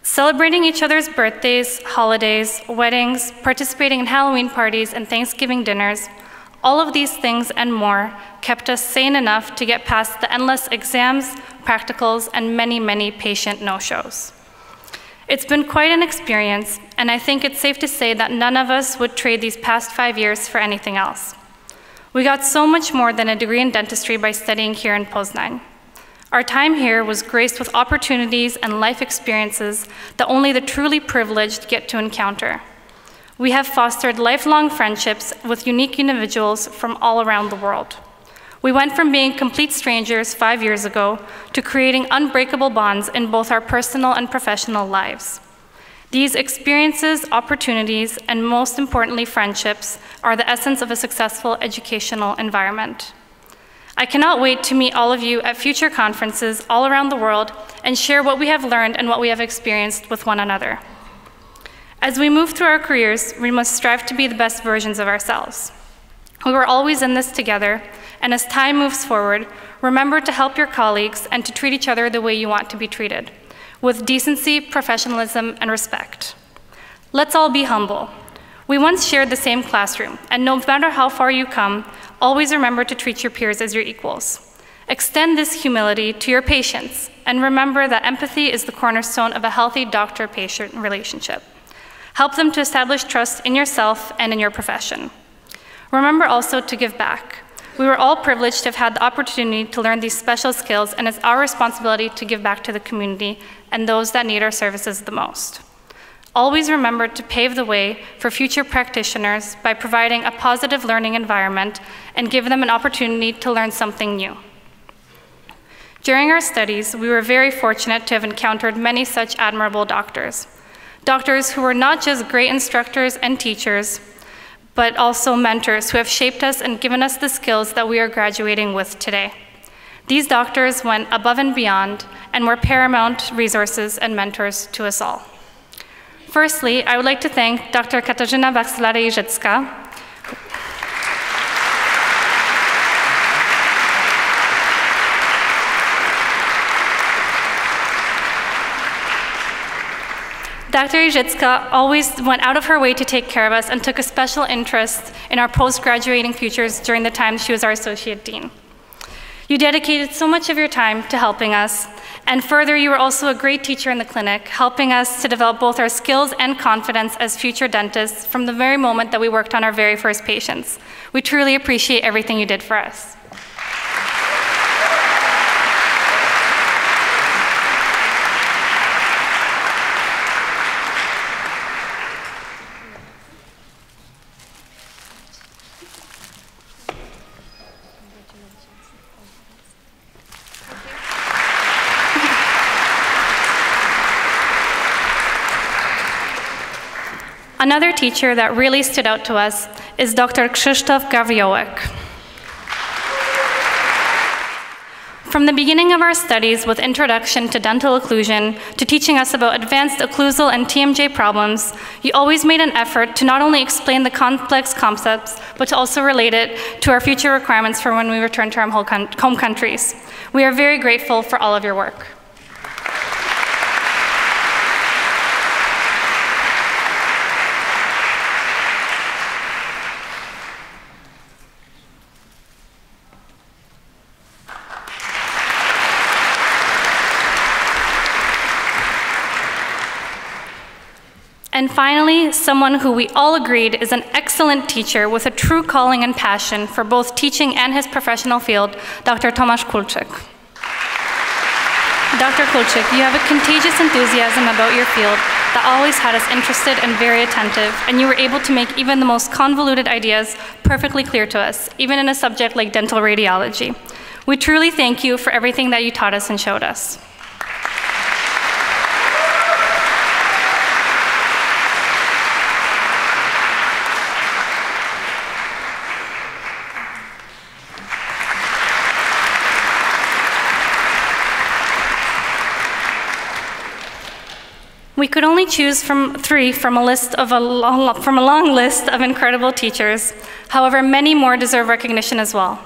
[SPEAKER 10] Celebrating each other's birthdays, holidays, weddings, participating in Halloween parties and Thanksgiving dinners, all of these things and more kept us sane enough to get past the endless exams, practicals, and many, many patient no-shows. It's been quite an experience, and I think it's safe to say that none of us would trade these past 5 years for anything else. We got so much more than a degree in dentistry by studying here in Poznan. Our time here was graced with opportunities and life experiences that only the truly privileged get to encounter. We have fostered lifelong friendships with unique individuals from all around the world. We went from being complete strangers 5 years ago to creating unbreakable bonds in both our personal and professional lives. These experiences, opportunities, and most importantly, friendships are the essence of a successful educational environment. I cannot wait to meet all of you at future conferences all around the world and share what we have learned and what we have experienced with one another. As we move through our careers, we must strive to be the best versions of ourselves. We were always in this together, and as time moves forward, remember to help your colleagues and to treat each other the way you want to be treated, with decency, professionalism, and respect. Let's all be humble. We once shared the same classroom, and no matter how far you come, always remember to treat your peers as your equals. Extend this humility to your patients, and remember that empathy is the cornerstone of a healthy doctor-patient relationship. Help them to establish trust in yourself and in your profession. Remember also to give back. We were all privileged to have had the opportunity to learn these special skills, and it's our responsibility to give back to the community and those that need our services the most. Always remember to pave the way for future practitioners by providing a positive learning environment and give them an opportunity to learn something new. During our studies, we were very fortunate to have encountered many such admirable doctors. Doctors who were not just great instructors and teachers, but also mentors who have shaped us and given us the skills that we are graduating with today. These doctors went above and beyond and were paramount resources and mentors to us all. Firstly, I would like to thank Dr. Katarzyna Bakselara-Jeżycka, Dr. Jeżycka always went out of her way to take care of us and took a special interest in our post-graduating futures during the time she was our Associate Dean. You dedicated so much of your time to helping us, and further, you were also a great teacher in the clinic, helping us to develop both our skills and confidence as future dentists from the very moment that we worked on our very first patients. We truly appreciate everything you did for us. Another teacher that really stood out to us is Dr. Krzysztof Gawriołek. From the beginning of our studies with Introduction to Dental Occlusion to teaching us about advanced occlusal and TMJ problems, you always made an effort to not only explain the complex concepts, but to also relate it to our future requirements for when we return to our home countries. We are very grateful for all of your work. And finally, someone who we all agreed is an excellent teacher with a true calling and passion for both teaching and his professional field, Dr. Tomasz Kulczyk. Dr. Kulczyk, you have a contagious enthusiasm about your field that always had us interested and very attentive, and you were able to make even the most convoluted ideas perfectly clear to us, even in a subject like dental radiology. We truly thank you for everything that you taught us and showed us. We could only choose three from a long list of incredible teachers. However, many more deserve recognition as well.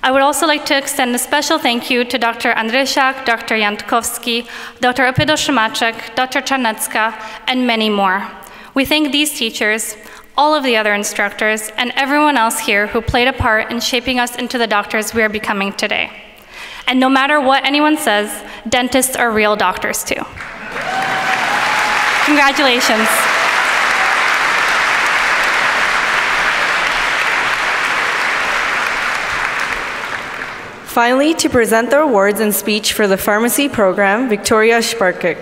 [SPEAKER 10] I would also like to extend a special thank you to Dr. Andrysiak, Dr. Jantkowski, Dr. Opydo-Szymacek, Dr. Czarnecka, and many more. We thank these teachers, all of the other instructors, and everyone else here who played a part in shaping us into the doctors we are becoming today. And no matter what anyone says, dentists are real doctors too. Congratulations.
[SPEAKER 2] Finally, to present the awards and speech for the pharmacy program, Victoria Sparkik.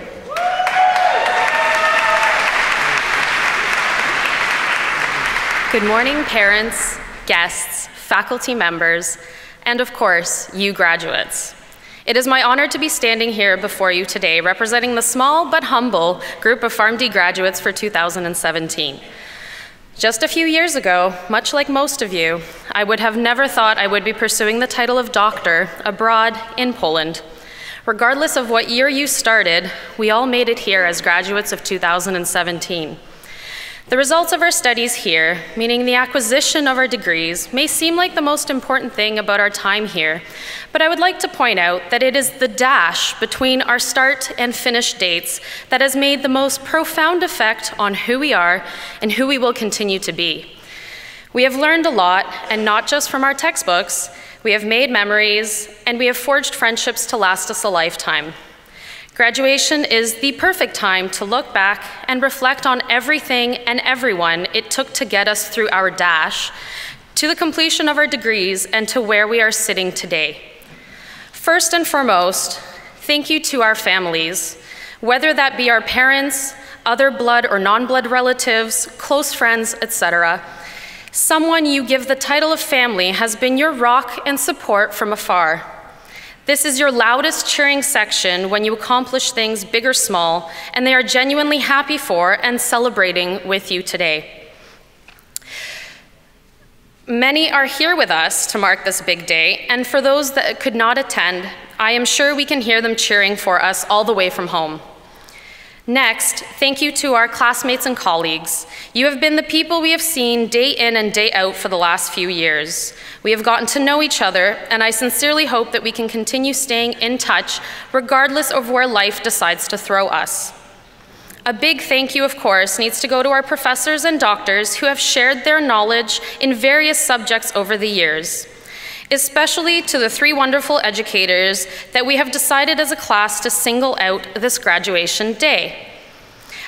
[SPEAKER 11] Good morning, parents, guests, faculty members, and of course, you graduates. It is my honor to be standing here before you today representing the small but humble group of PharmD graduates for 2017. Just a few years ago, much like most of you, I would have never thought I would be pursuing the title of doctor abroad in Poland. Regardless of what year you started, we all made it here as graduates of 2017. The results of our studies here, meaning the acquisition of our degrees, may seem like the most important thing about our time here, but I would like to point out that it is the dash between our start and finish dates that has made the most profound effect on who we are and who we will continue to be. We have learned a lot, and not just from our textbooks. We have made memories, and we have forged friendships to last us a lifetime. Graduation is the perfect time to look back and reflect on everything and everyone it took to get us through our dash, to the completion of our degrees, and to where we are sitting today. First and foremost, thank you to our families, whether that be our parents, other blood or non-blood relatives, close friends, etc. Someone you give the title of family has been your rock and support from afar. This is your loudest cheering section when you accomplish things big or small, and they are genuinely happy for and celebrating with you today. Many are here with us to mark this big day, and for those that could not attend, I am sure we can hear them cheering for us all the way from home. Next, thank you to our classmates and colleagues. You have been the people we have seen day in and day out for the last few years. We have gotten to know each other, and I sincerely hope that we can continue staying in touch regardless of where life decides to throw us. A big thank you, of course, needs to go to our professors and doctors who have shared their knowledge in various subjects over the years, especially to the three wonderful educators that we have decided as a class to single out this graduation day.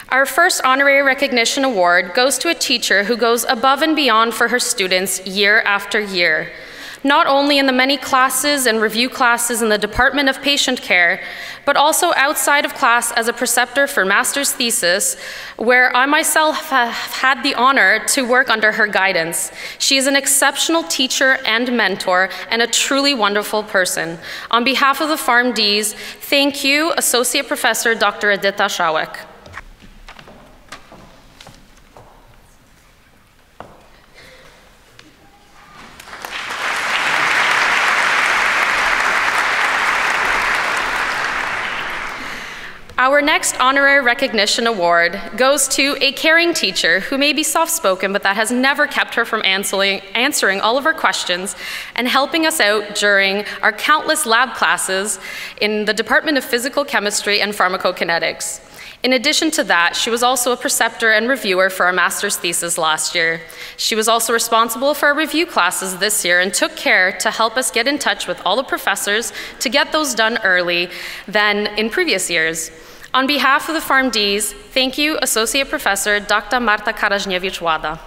[SPEAKER 11] Our first honorary recognition award goes to a teacher who goes above and beyond for her students year after year, not only in the many classes and review classes in the Department of Patient Care, but also outside of class as a preceptor for master's thesis, where I myself have had the honor to work under her guidance. She is an exceptional teacher and mentor and a truly wonderful person. On behalf of the PharmDs, thank you, Associate Professor Dr. Edyta Szałek. Our next honorary recognition award goes to a caring teacher who may be soft-spoken, but that has never kept her from answering all of our questions and helping us out during our countless lab classes in the Department of Physical Chemistry and Pharmacokinetics. In addition to that, she was also a preceptor and reviewer for our master's thesis last year. She was also responsible for our review classes this year and took care to help us get in touch with all the professors to get those done early than in previous years. On behalf of the PharmDs, thank you, Associate Professor Dr. Marta Karaźniewicz-Łada.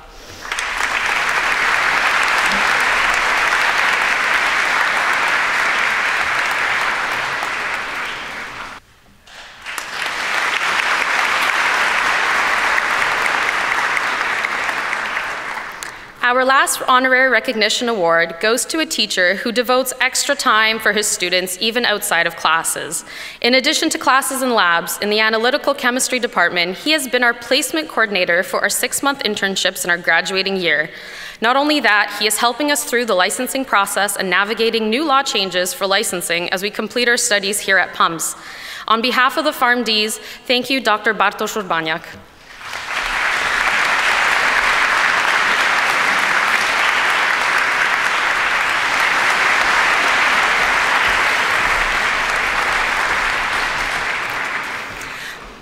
[SPEAKER 11] Our last honorary recognition award goes to a teacher who devotes extra time for his students even outside of classes. In addition to classes and labs, in the analytical chemistry department, he has been our placement coordinator for our 6-month internships in our graduating year. Not only that, he is helping us through the licensing process and navigating new law changes for licensing as we complete our studies here at PUMS. On behalf of the PharmDs, thank you, Dr. Bartosz Urbaniak.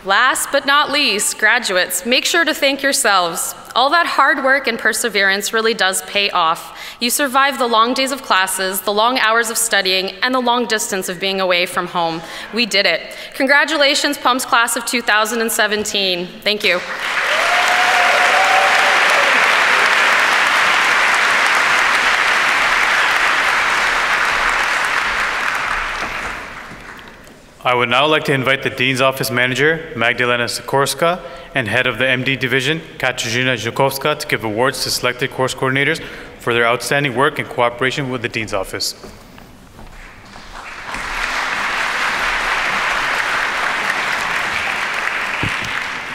[SPEAKER 11] Last but not least, graduates, make sure to thank yourselves. All that hard work and perseverance really does pay off. You survived the long days of classes, the long hours of studying, and the long distance of being away from home. We did it. Congratulations, PUMS class of 2017. Thank you.
[SPEAKER 3] I would now like to invite the Dean's Office Manager, Magdalena Sikorska, and Head of the MD Division, Katarzyna Żukowska, to give awards to selected course coordinators for their outstanding work in cooperation with the Dean's Office.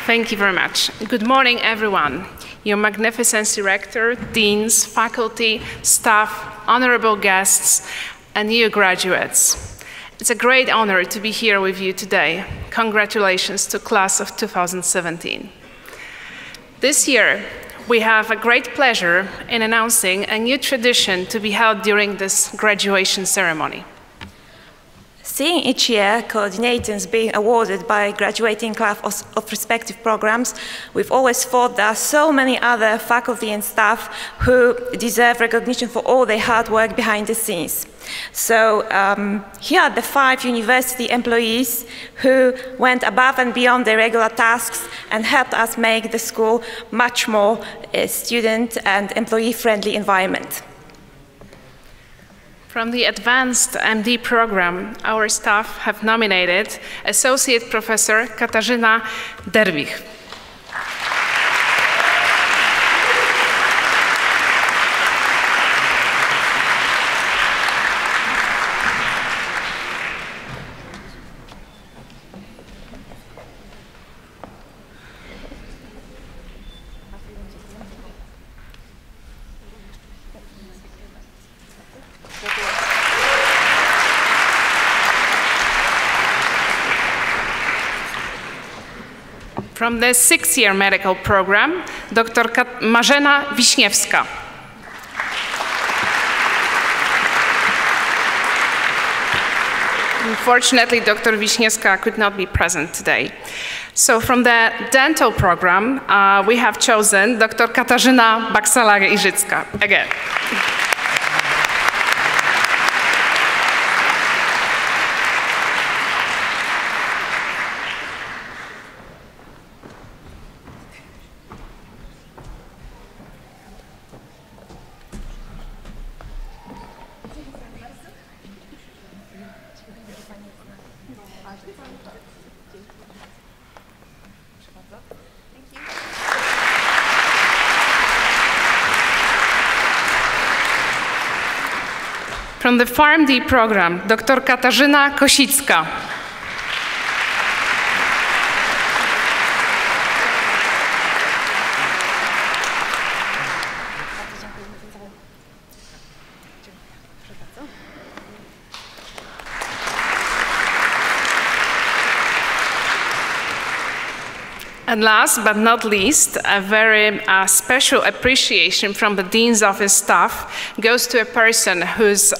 [SPEAKER 12] Thank you very much. Good morning, everyone. Your Magnificence Rector, Deans, faculty, staff, honorable guests, and new graduates. It's a great honor to be here with you today. Congratulations to class of 2017. This year, we have a great pleasure in announcing a new tradition to be held during this graduation ceremony.
[SPEAKER 13] Seeing each year coordinators being awarded by graduating class of respective programs, we've always thought there are so many other faculty and staff who deserve recognition for all their hard work behind the scenes. So here are the 5 university employees who went above and beyond their regular tasks and helped us make the school much more student and employee-friendly environment.
[SPEAKER 12] From the Advanced MD program, our staff have nominated Associate Professor Katarzyna Derwich. From the 6th-year medical program, Dr. Marzena Wiśniewska. Unfortunately, Dr. Wiśniewska could not be present today. So from the dental program, we have chosen Dr. Katarzyna Baksala-Iżycka again. From the PharmD program, Dr. Katarzyna Kosicka. And last but not least, a very special appreciation from the Dean's Office staff goes to a person whose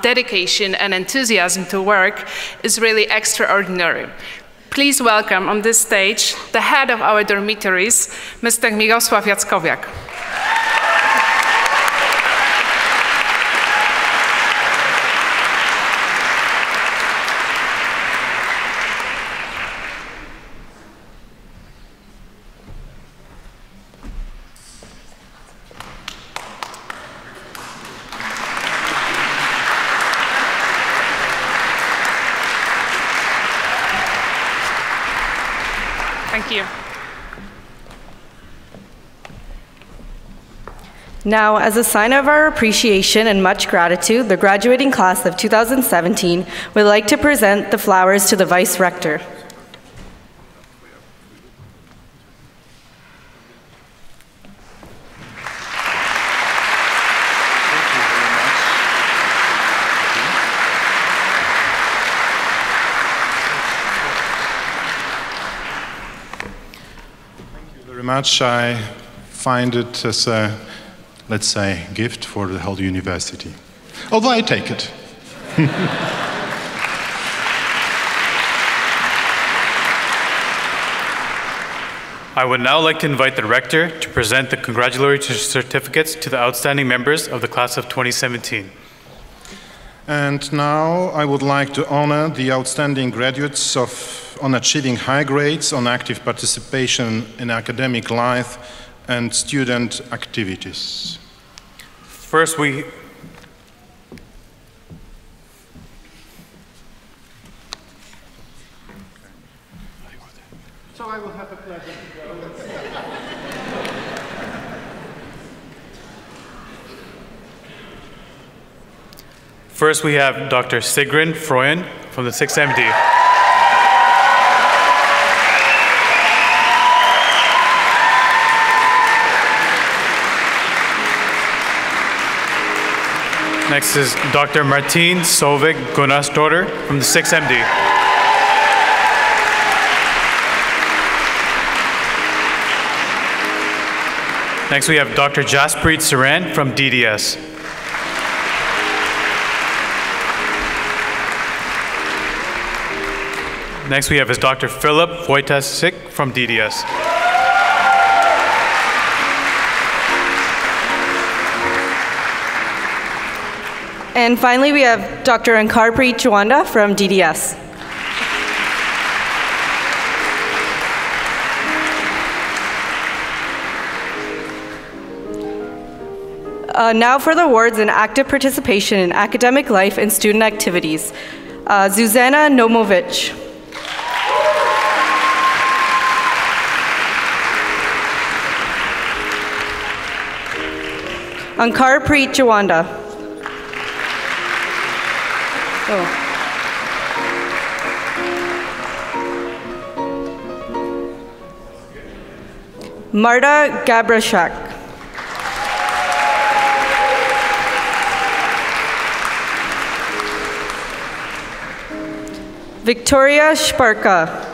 [SPEAKER 12] dedication and enthusiasm to work is really extraordinary. Please welcome on this stage the head of our dormitories, Mr. Mirosław Jackowiak. Thank you.
[SPEAKER 2] Now, as a sign of our appreciation and much gratitude, the graduating class of 2017 would like to present the flowers to the Vice Rector.
[SPEAKER 1] Much. I find it as a, let's say, gift for the whole university. Although I take it.
[SPEAKER 3] I would now like to invite the Rector to present the congratulatory certificates to the outstanding members of the class of 2017.
[SPEAKER 1] And now I would like to honor the outstanding graduates on achieving high grades on active participation in academic life and student activities.
[SPEAKER 3] First,
[SPEAKER 1] So I will have a pleasure to go.
[SPEAKER 3] First, we have Dr. Sigrun Frøyen from the 6th MD. Next is Dr. Martine Solvik Gunnarsdottir from the 6th MD. Next we have Dr. Jaspreet Saran from DDS. Next we have is Dr. Philip Wojtasik from DDS.
[SPEAKER 2] And finally, we have Dr. Ankarpreet Chawanda from DDS. Now for the awards in active participation in academic life and student activities. Zuzana Nomovic. Ankarpreet Chawanda. Marta Gabrashak. Victoria Sparka.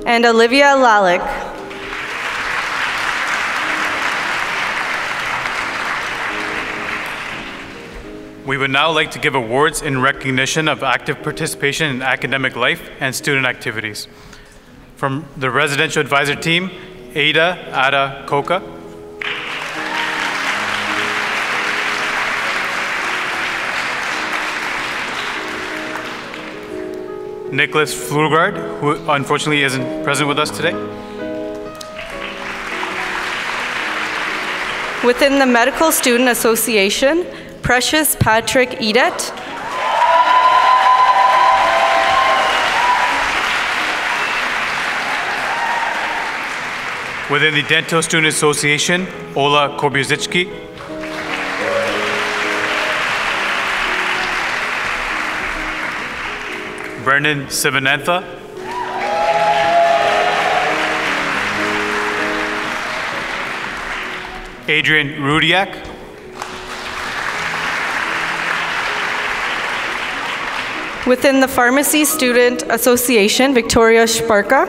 [SPEAKER 2] And Olivia Lalick.
[SPEAKER 3] We would now like to give awards in recognition of active participation in academic life and student activities. From the residential advisor team, Ada Koka. Nicholas Flugard, who unfortunately isn't present with us today.
[SPEAKER 2] Within the Medical Student Association, Precious Patrick Edet.
[SPEAKER 3] Within the Dental Student Association, Ola Korbuzicki. Vernon Sivanantha. Adrian Rudiak.
[SPEAKER 2] Within the Pharmacy Student Association, Victoria Sparka.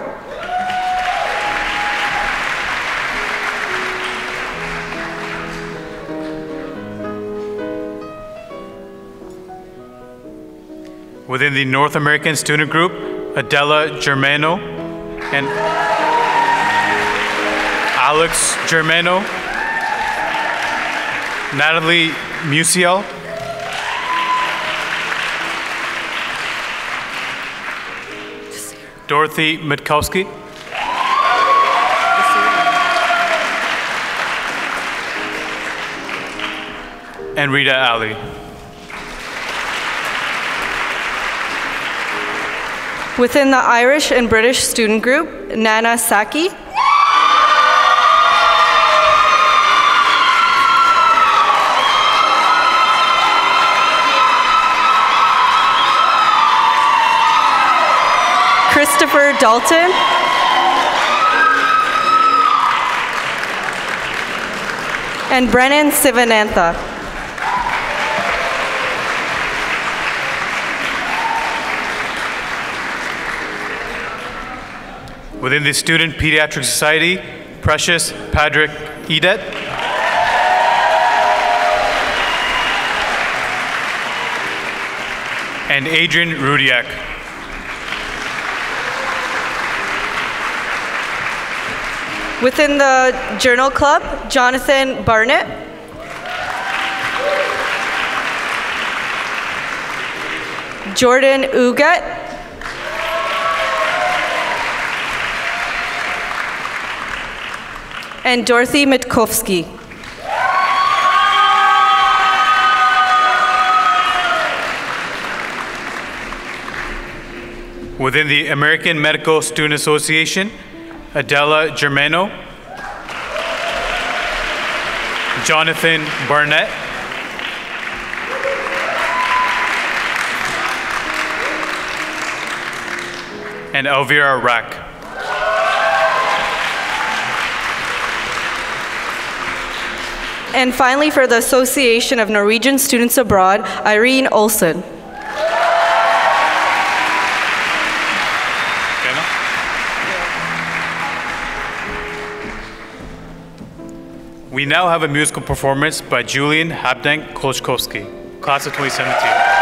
[SPEAKER 3] Within the North American Student Group, Adela Germano and Alex Germano, Natalie Musial, Dorothy Mitkowski, and Rita Ali.
[SPEAKER 2] Within the Irish and British Student Group, Nana Saki, Christopher Dalton, and Brennan Sivanantha.
[SPEAKER 3] Within the Student Pediatric Society, Precious Patrick Edet, and Adrian Rudiak.
[SPEAKER 2] Within the Journal Club, Jonathan Barnett, Jordan Ugat, and Dorothy Mitkowski.
[SPEAKER 3] Within the American Medical Student Association, Adela Germano, Jonathan Barnett, and Elvira Rack.
[SPEAKER 2] And finally, for the Association of Norwegian Students Abroad, Irene Olsen.
[SPEAKER 3] We now have a musical performance by Julian Habdank Kolchkovsky, class of 2017.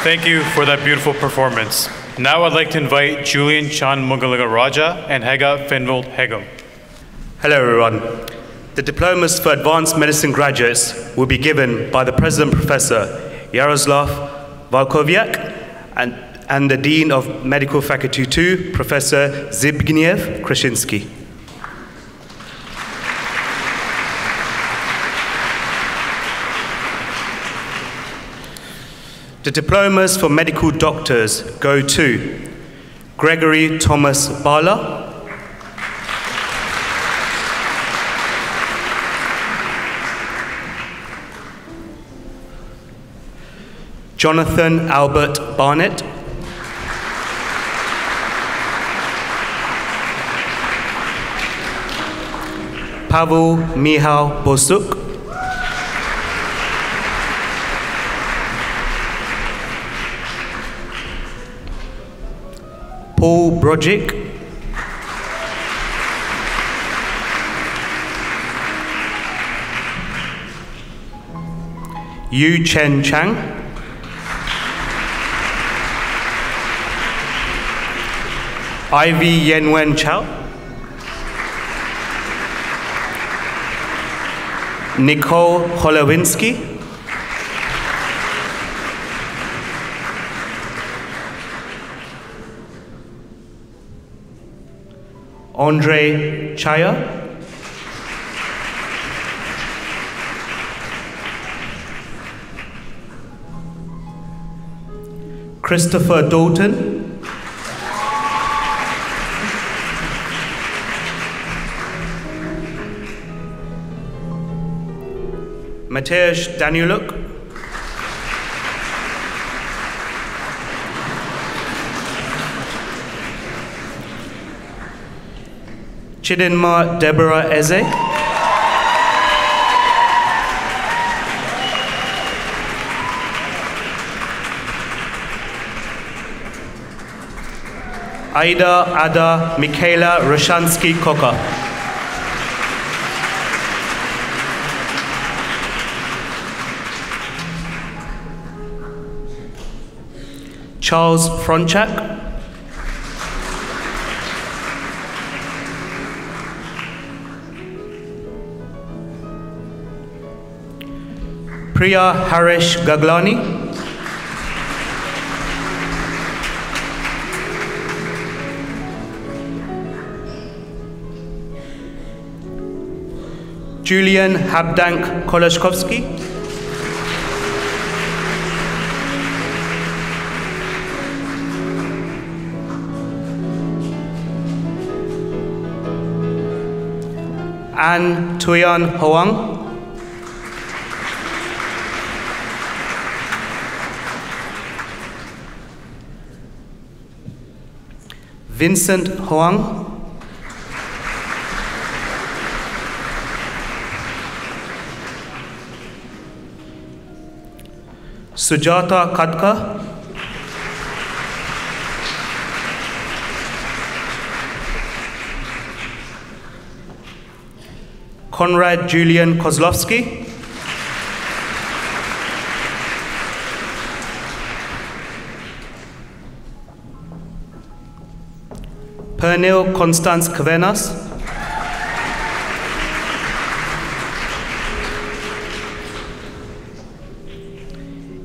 [SPEAKER 3] Thank you for that beautiful performance. Now I'd like to invite Julian Chan Mugalaga Raja and Hega Finvold Hegum.
[SPEAKER 14] Hello everyone. The diplomas for advanced medicine graduates will be given by the President Professor Yaroslav Valkoviak and the Dean of Medical Faculty 2, Professor Zbigniew Krashinsky. The diplomas for medical doctors go to Gregory Thomas Bala, Jonathan Albert Barnett, Pavel Michal Bosuk, Paul Brodzik, Yu Chen Chang, Ivy Yenwen Chow, Nicole Holowinski, Andre Chaya, Christopher Dalton, Mateusz Danieluk, Chidinma Deborah Eze, Aida Ada Michaela Roshansky Koka, Charles Fronchak, Priya Harish Gaglani, Julian Habdank Kolashkovsky, Anne Tuyan Hoang, Vincent Hoang, Sujata Kadka, Konrad Julian Kozlovsky, Pernil Constance Kavenas,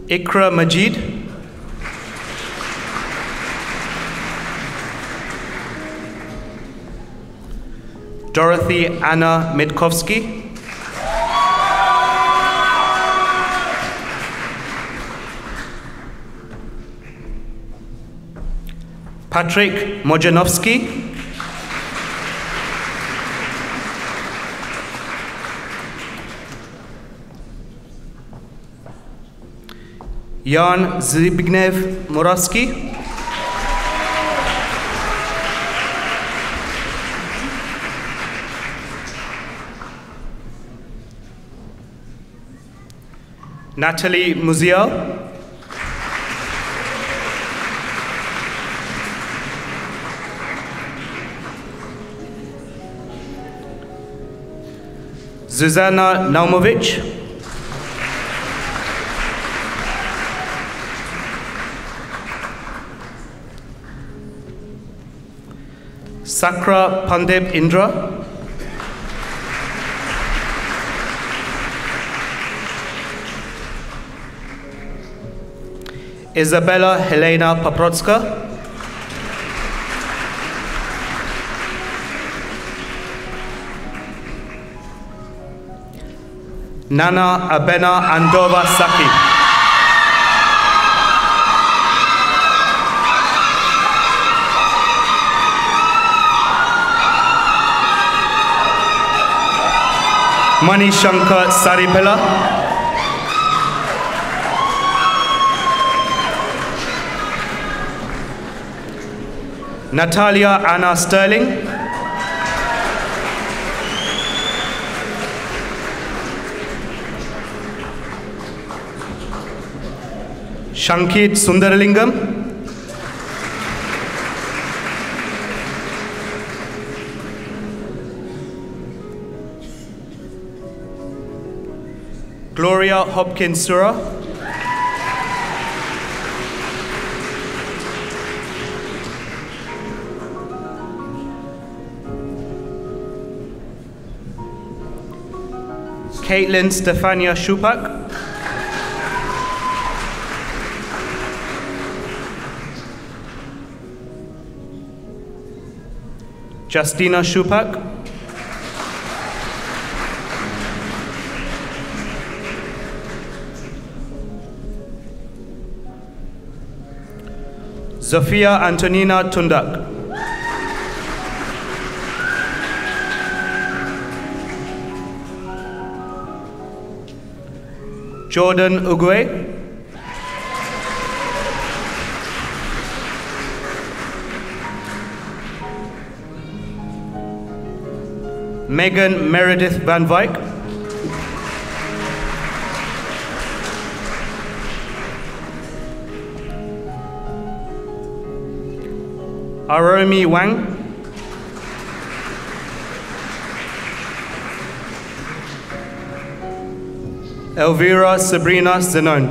[SPEAKER 14] Ikra Majid, Dorothy Anna Mitkovsky, Patrick Mojanovsky, Jan Zbigniew Morawski, Natalie Muziel, Zuzana Naumovic, Sakra Pandip Indra, Isabella Helena Paprotska, Nana Abena Andova Saki, Mani Shankar Saripella, Natalia Anna Sterling, Shankit Sundaralingam, Gloria Hopkins Sura, Caitlin Stefania Shupak, Justina Shupak, Zofia Antonina Tundak, Jordan Uguay, Megan Meredith Van Wyk, Aromi Wang, Elvira Sabrina Zenon,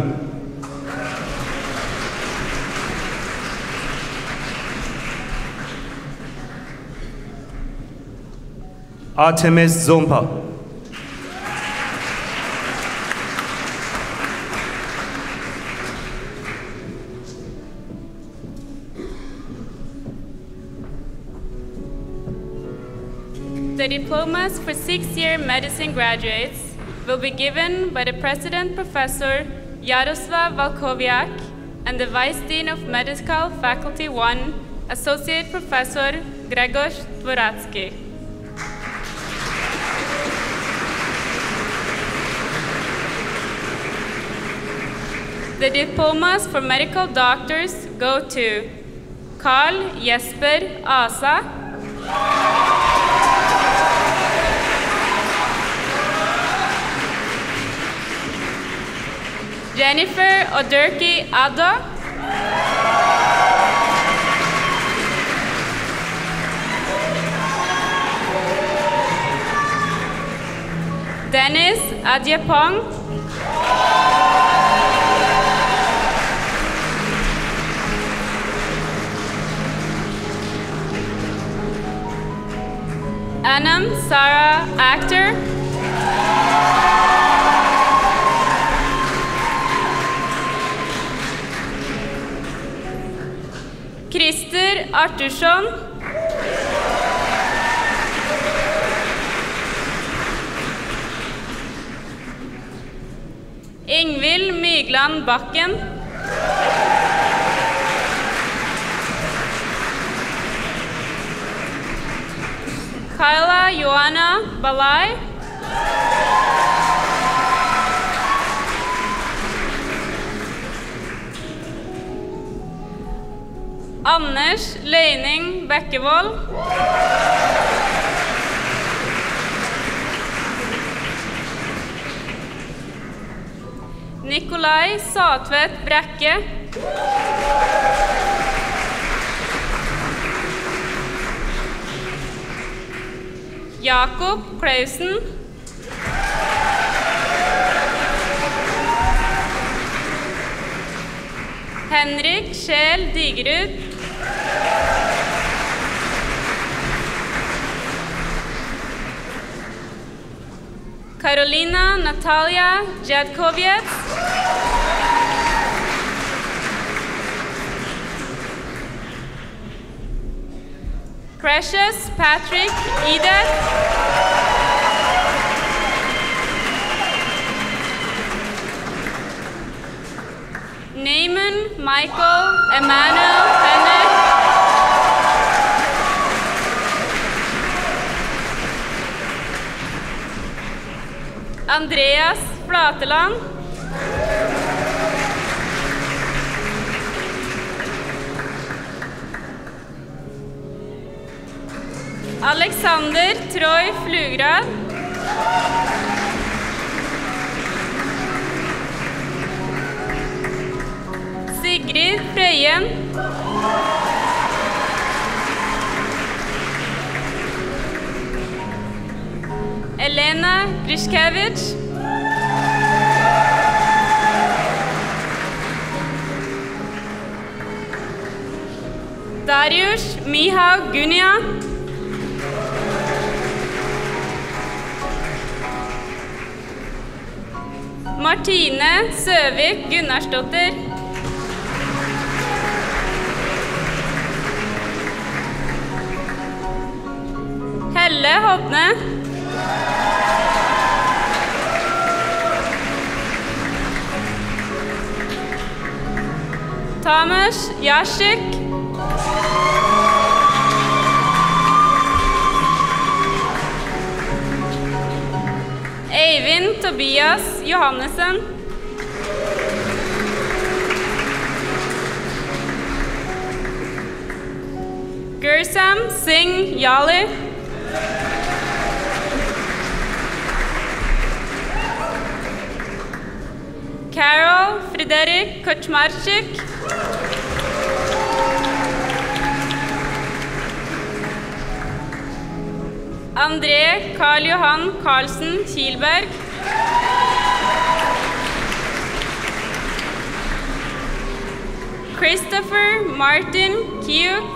[SPEAKER 14] Artemis Zompa,
[SPEAKER 15] The diplomas for sixth-year medicine graduates will be given by the President Professor Jaroslav Valkoviak and the Vice Dean of Medical Faculty 1, Associate Professor Grzegorz Dworatsky. The diplomas for medical doctors go to Carl Jesper Asa, Jennifer Odurki Addo, Dennis Adyapong, Anam Sara Actor, Christer Artursson, Ingvild Mygland Bakken, Kyla Joanna Balai, Anders Leining Bekkevold, Nikolai Satvedt Brekke, Jakob Klausen, Henrik Scheel Digerud, Karolina Natalia Jadkoviec, Precious Patrick Edith, Naaman Michael Emmanuel Fenner, Andreas Flateland, Alexander Troy Flugrad, Sigrid Frøyen, Elena Grishkevich, Dariusz Michał Gunia, Martine Søvik Gunnarsdotter, Helle Hodne, Tamas Yashik, Eivind Tobias Johannessen, Gursam Singh Yali, Carol Frederick Koczmarczyk, André Karl Johan Karlsen Kielberg, Christopher Martin Kiuk,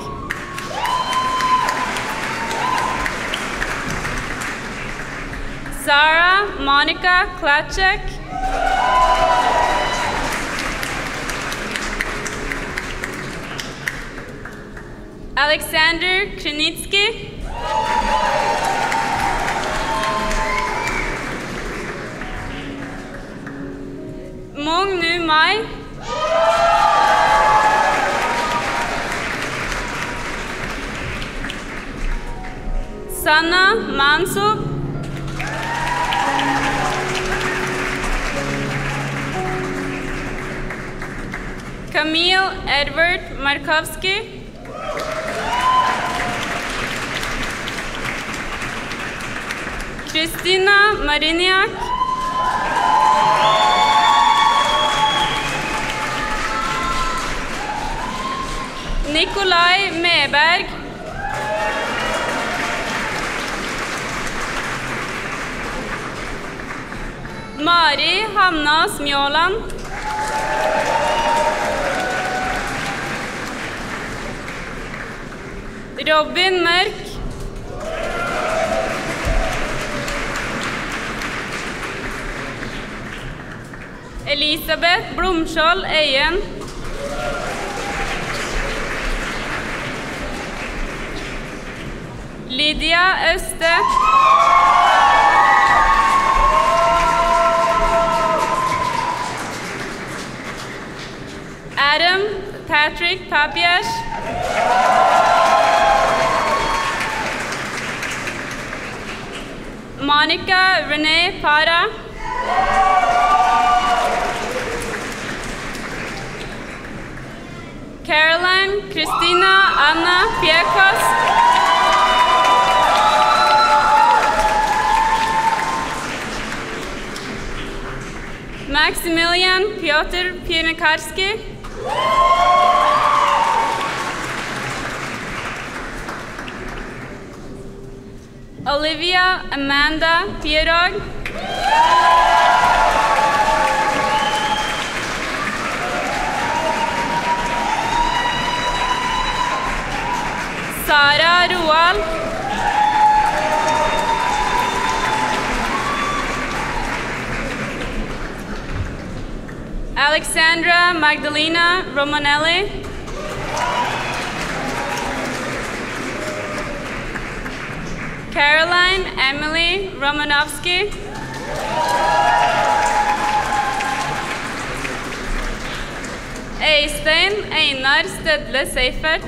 [SPEAKER 15] Sarah Monica Klacek, Alexander Krenitsky, Mong Nu Mai, Sana Mansub, Camille Edward Markowski, Kristina Mariniak, Nikolai Meberg, Mari Hanna Smjåland, Robin Mørk, Elisabeth Blomskjold Øyen, Lydia Øste, Adam Patrick Papias, Monica Renee Para, Caroline Christina Anna Piekos, Maximilian Piotr Pienikarski, Olivia Amanda Pierog, Sara Roald, Alexandra Magdalena Romanelli. Caroline Emily Romanovsky. Eistein Einar Stedle Seifert.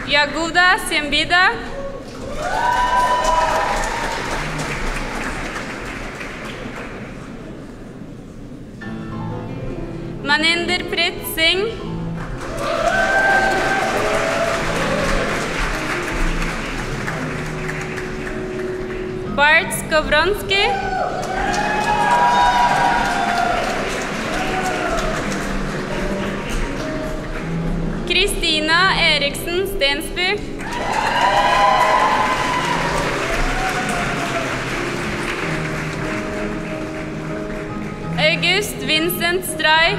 [SPEAKER 15] Yaguda Siembida. Maninder Prit Singh. Bart Skowronski. Kristina Eriksen Stensby. August Vincent Stray.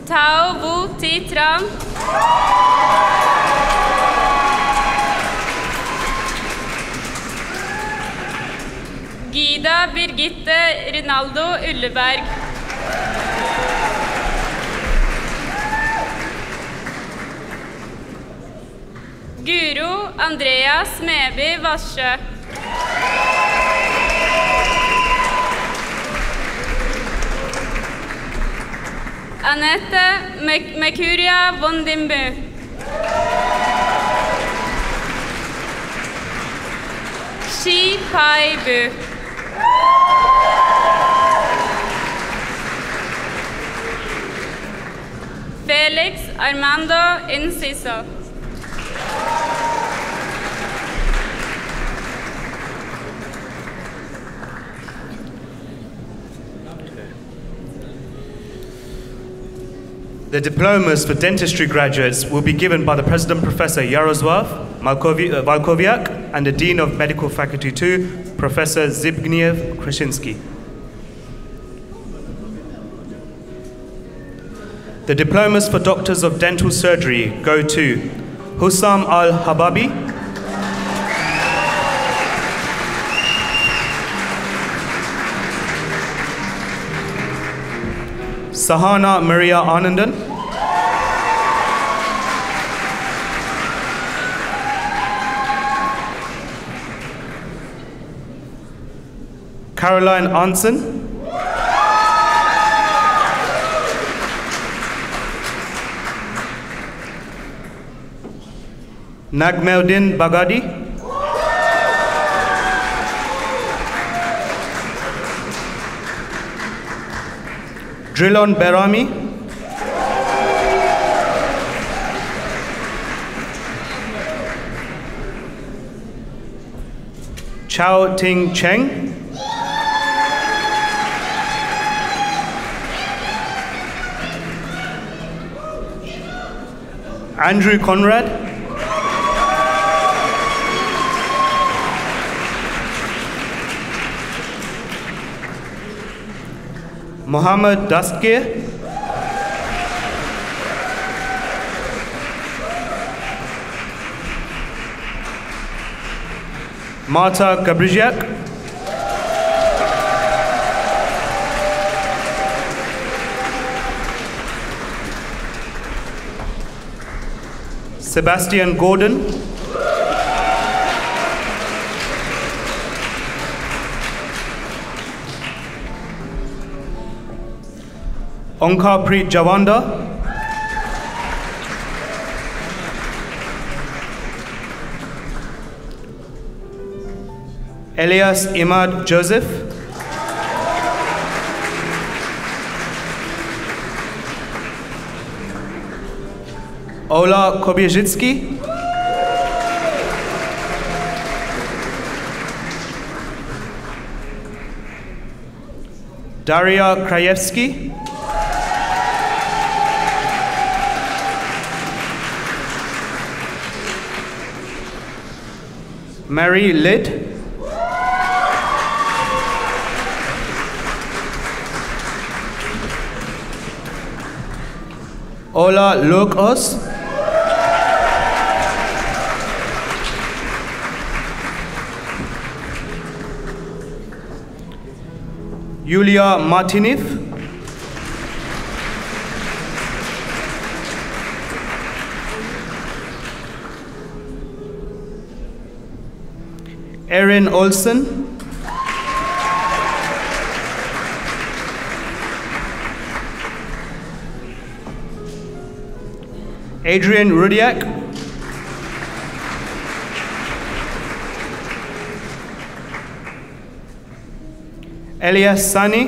[SPEAKER 15] Tao Wu Thi Tran. Gida Birgitte Rinaldo Ulleberg. Guro Andrea Smeby Vassjø. Anette Mekuria Vondimbu. Shi Pai Bu. Felix Armando Inciso.
[SPEAKER 14] The diplomas for dentistry graduates will be given by the President Professor Yaroslav Valkoviak and the Dean of Medical Faculty 2, Professor Zbigniew Krashinsky. The diplomas for doctors of dental surgery go to Hussam Al-Hababi, Sahana Maria Anandan, Caroline Anson, Nagmeldin Bagadi, Drilon Berami, Chao Ting Cheng, Andrew Conrad, Mohammed Dastgir, Marta Gabriziak, Sebastian Gordon, Onkarpreet Javanda, Elias Imad Joseph, Ola Kobiezicki, Daria Krajewski, Mary Lidd, Ola Lukos, Yulia Martinev, Erin Olsen, Adrian Rudiak, Elias Sani,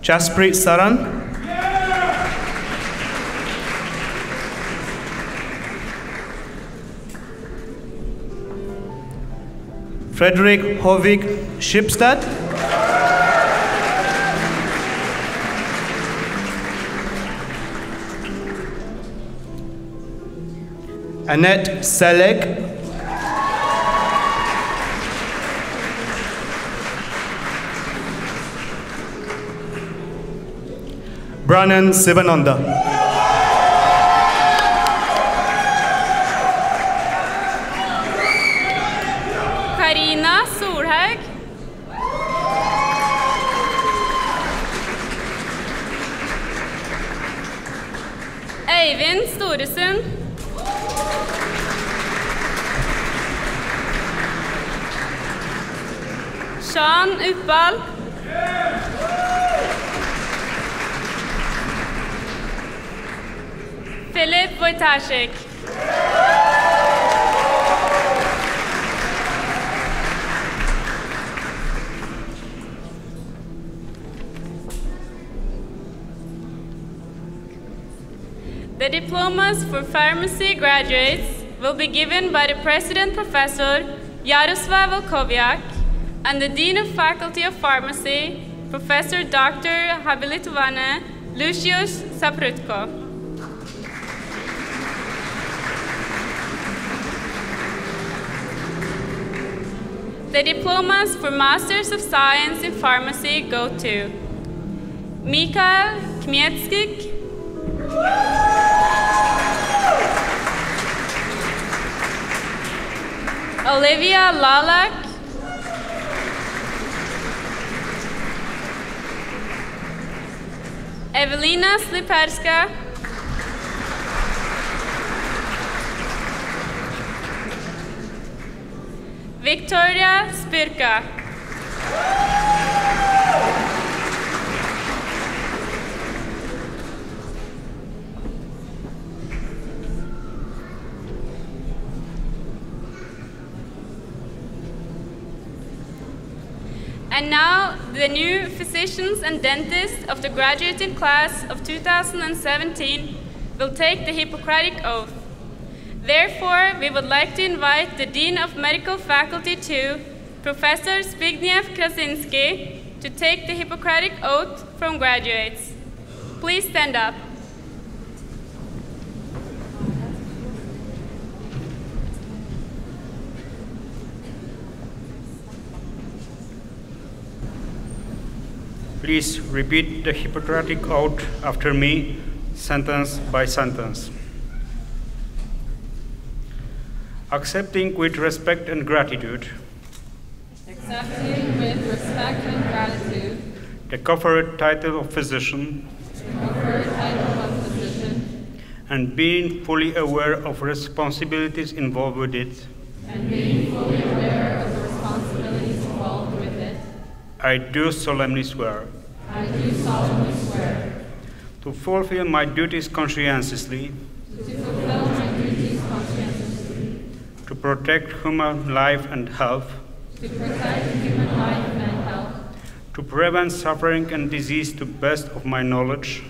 [SPEAKER 14] Jasprit Saran, Frederick Hovig Schipstad, Annette Seleg, Brannan Sivananda.
[SPEAKER 15] Karina Solhög. Eivind Storesund. Sean Uppal. Filip Wojtaszek. The diplomas for pharmacy graduates will be given by the President Professor Jaroslav Volkoviak and the Dean of Faculty of Pharmacy, Professor Dr. Habilitovane Lucius Saprutko. The diplomas for Masters of Science in Pharmacy go to Mikael Kmietskik, Olivia Lalak, Evelina Sliperska, Victoria Spirka, and now the new physicians and dentists of the graduating class of 2017 will take the Hippocratic Oath. Therefore, we would like to invite the Dean of Medical Faculty II, Professor Zbigniew Krasinski, to take the Hippocratic Oath from graduates. Please stand up.
[SPEAKER 14] Please repeat the Hippocratic Oath after me, sentence by sentence. Accepting with respect and gratitude.
[SPEAKER 16] Accepting with respect and gratitude.
[SPEAKER 14] The conferred title of physician. And being fully aware of responsibilities involved with it. I do solemnly swear. To fulfill my duties conscientiously. To protect human life and health. To prevent suffering and disease to the best of my knowledge.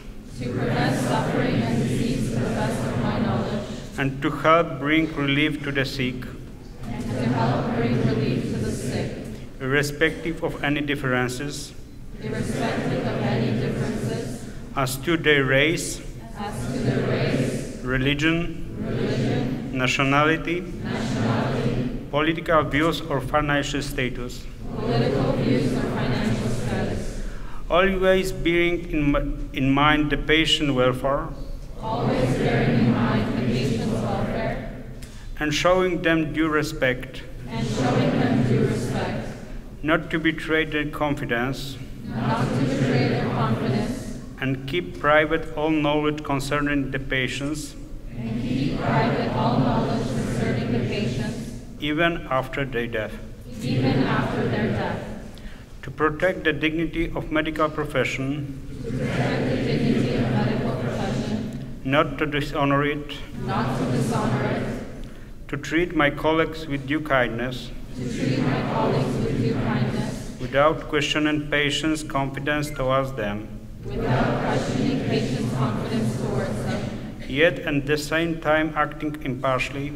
[SPEAKER 14] And to help bring relief to the sick. Irrespective of any differences. As to their race. Religion. Nationality. Political views or financial status. Always bearing in mind the patient welfare.
[SPEAKER 17] and showing them due respect, not to betray their confidence, and keep private all knowledge concerning the patients, even after their death. To protect the dignity of medical profession, not to dishonor it, to treat my colleagues with due kindness, without questioning patients' confidence towards them, yet at the same time acting impartially,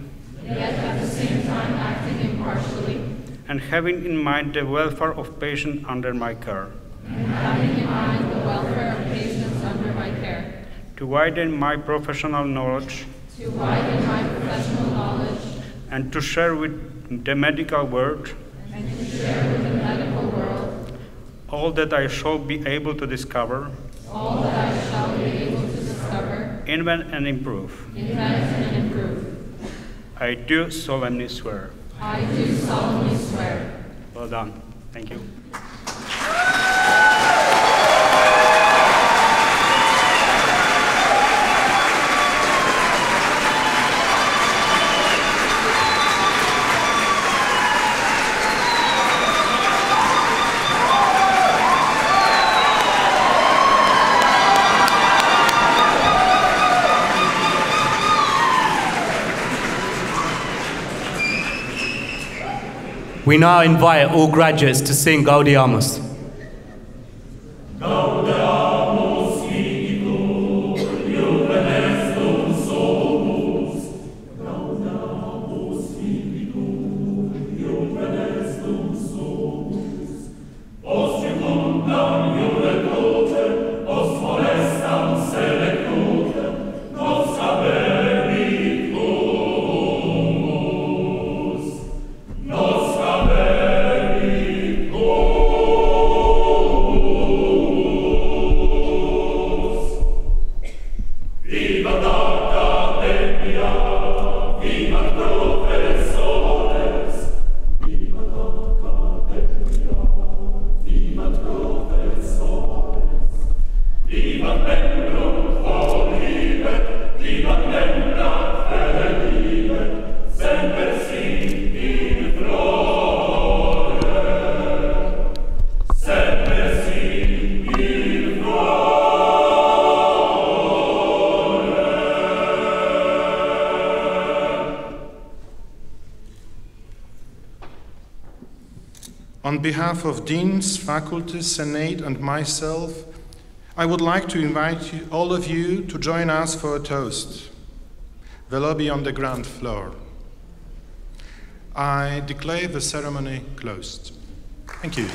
[SPEAKER 17] and having in mind the welfare of patients under my care. To widen my professional knowledge, and to share with the medical world all that I shall be able to discover, invent and improve. I do solemnly swear. Well done. Thank you.
[SPEAKER 14] We now invite all graduates to sing Gaudeamus.
[SPEAKER 1] On behalf of deans, faculty, senate, and myself, I would like to invite all of you to join us for a toast. The lobby on the ground floor. I declare the ceremony closed. Thank you.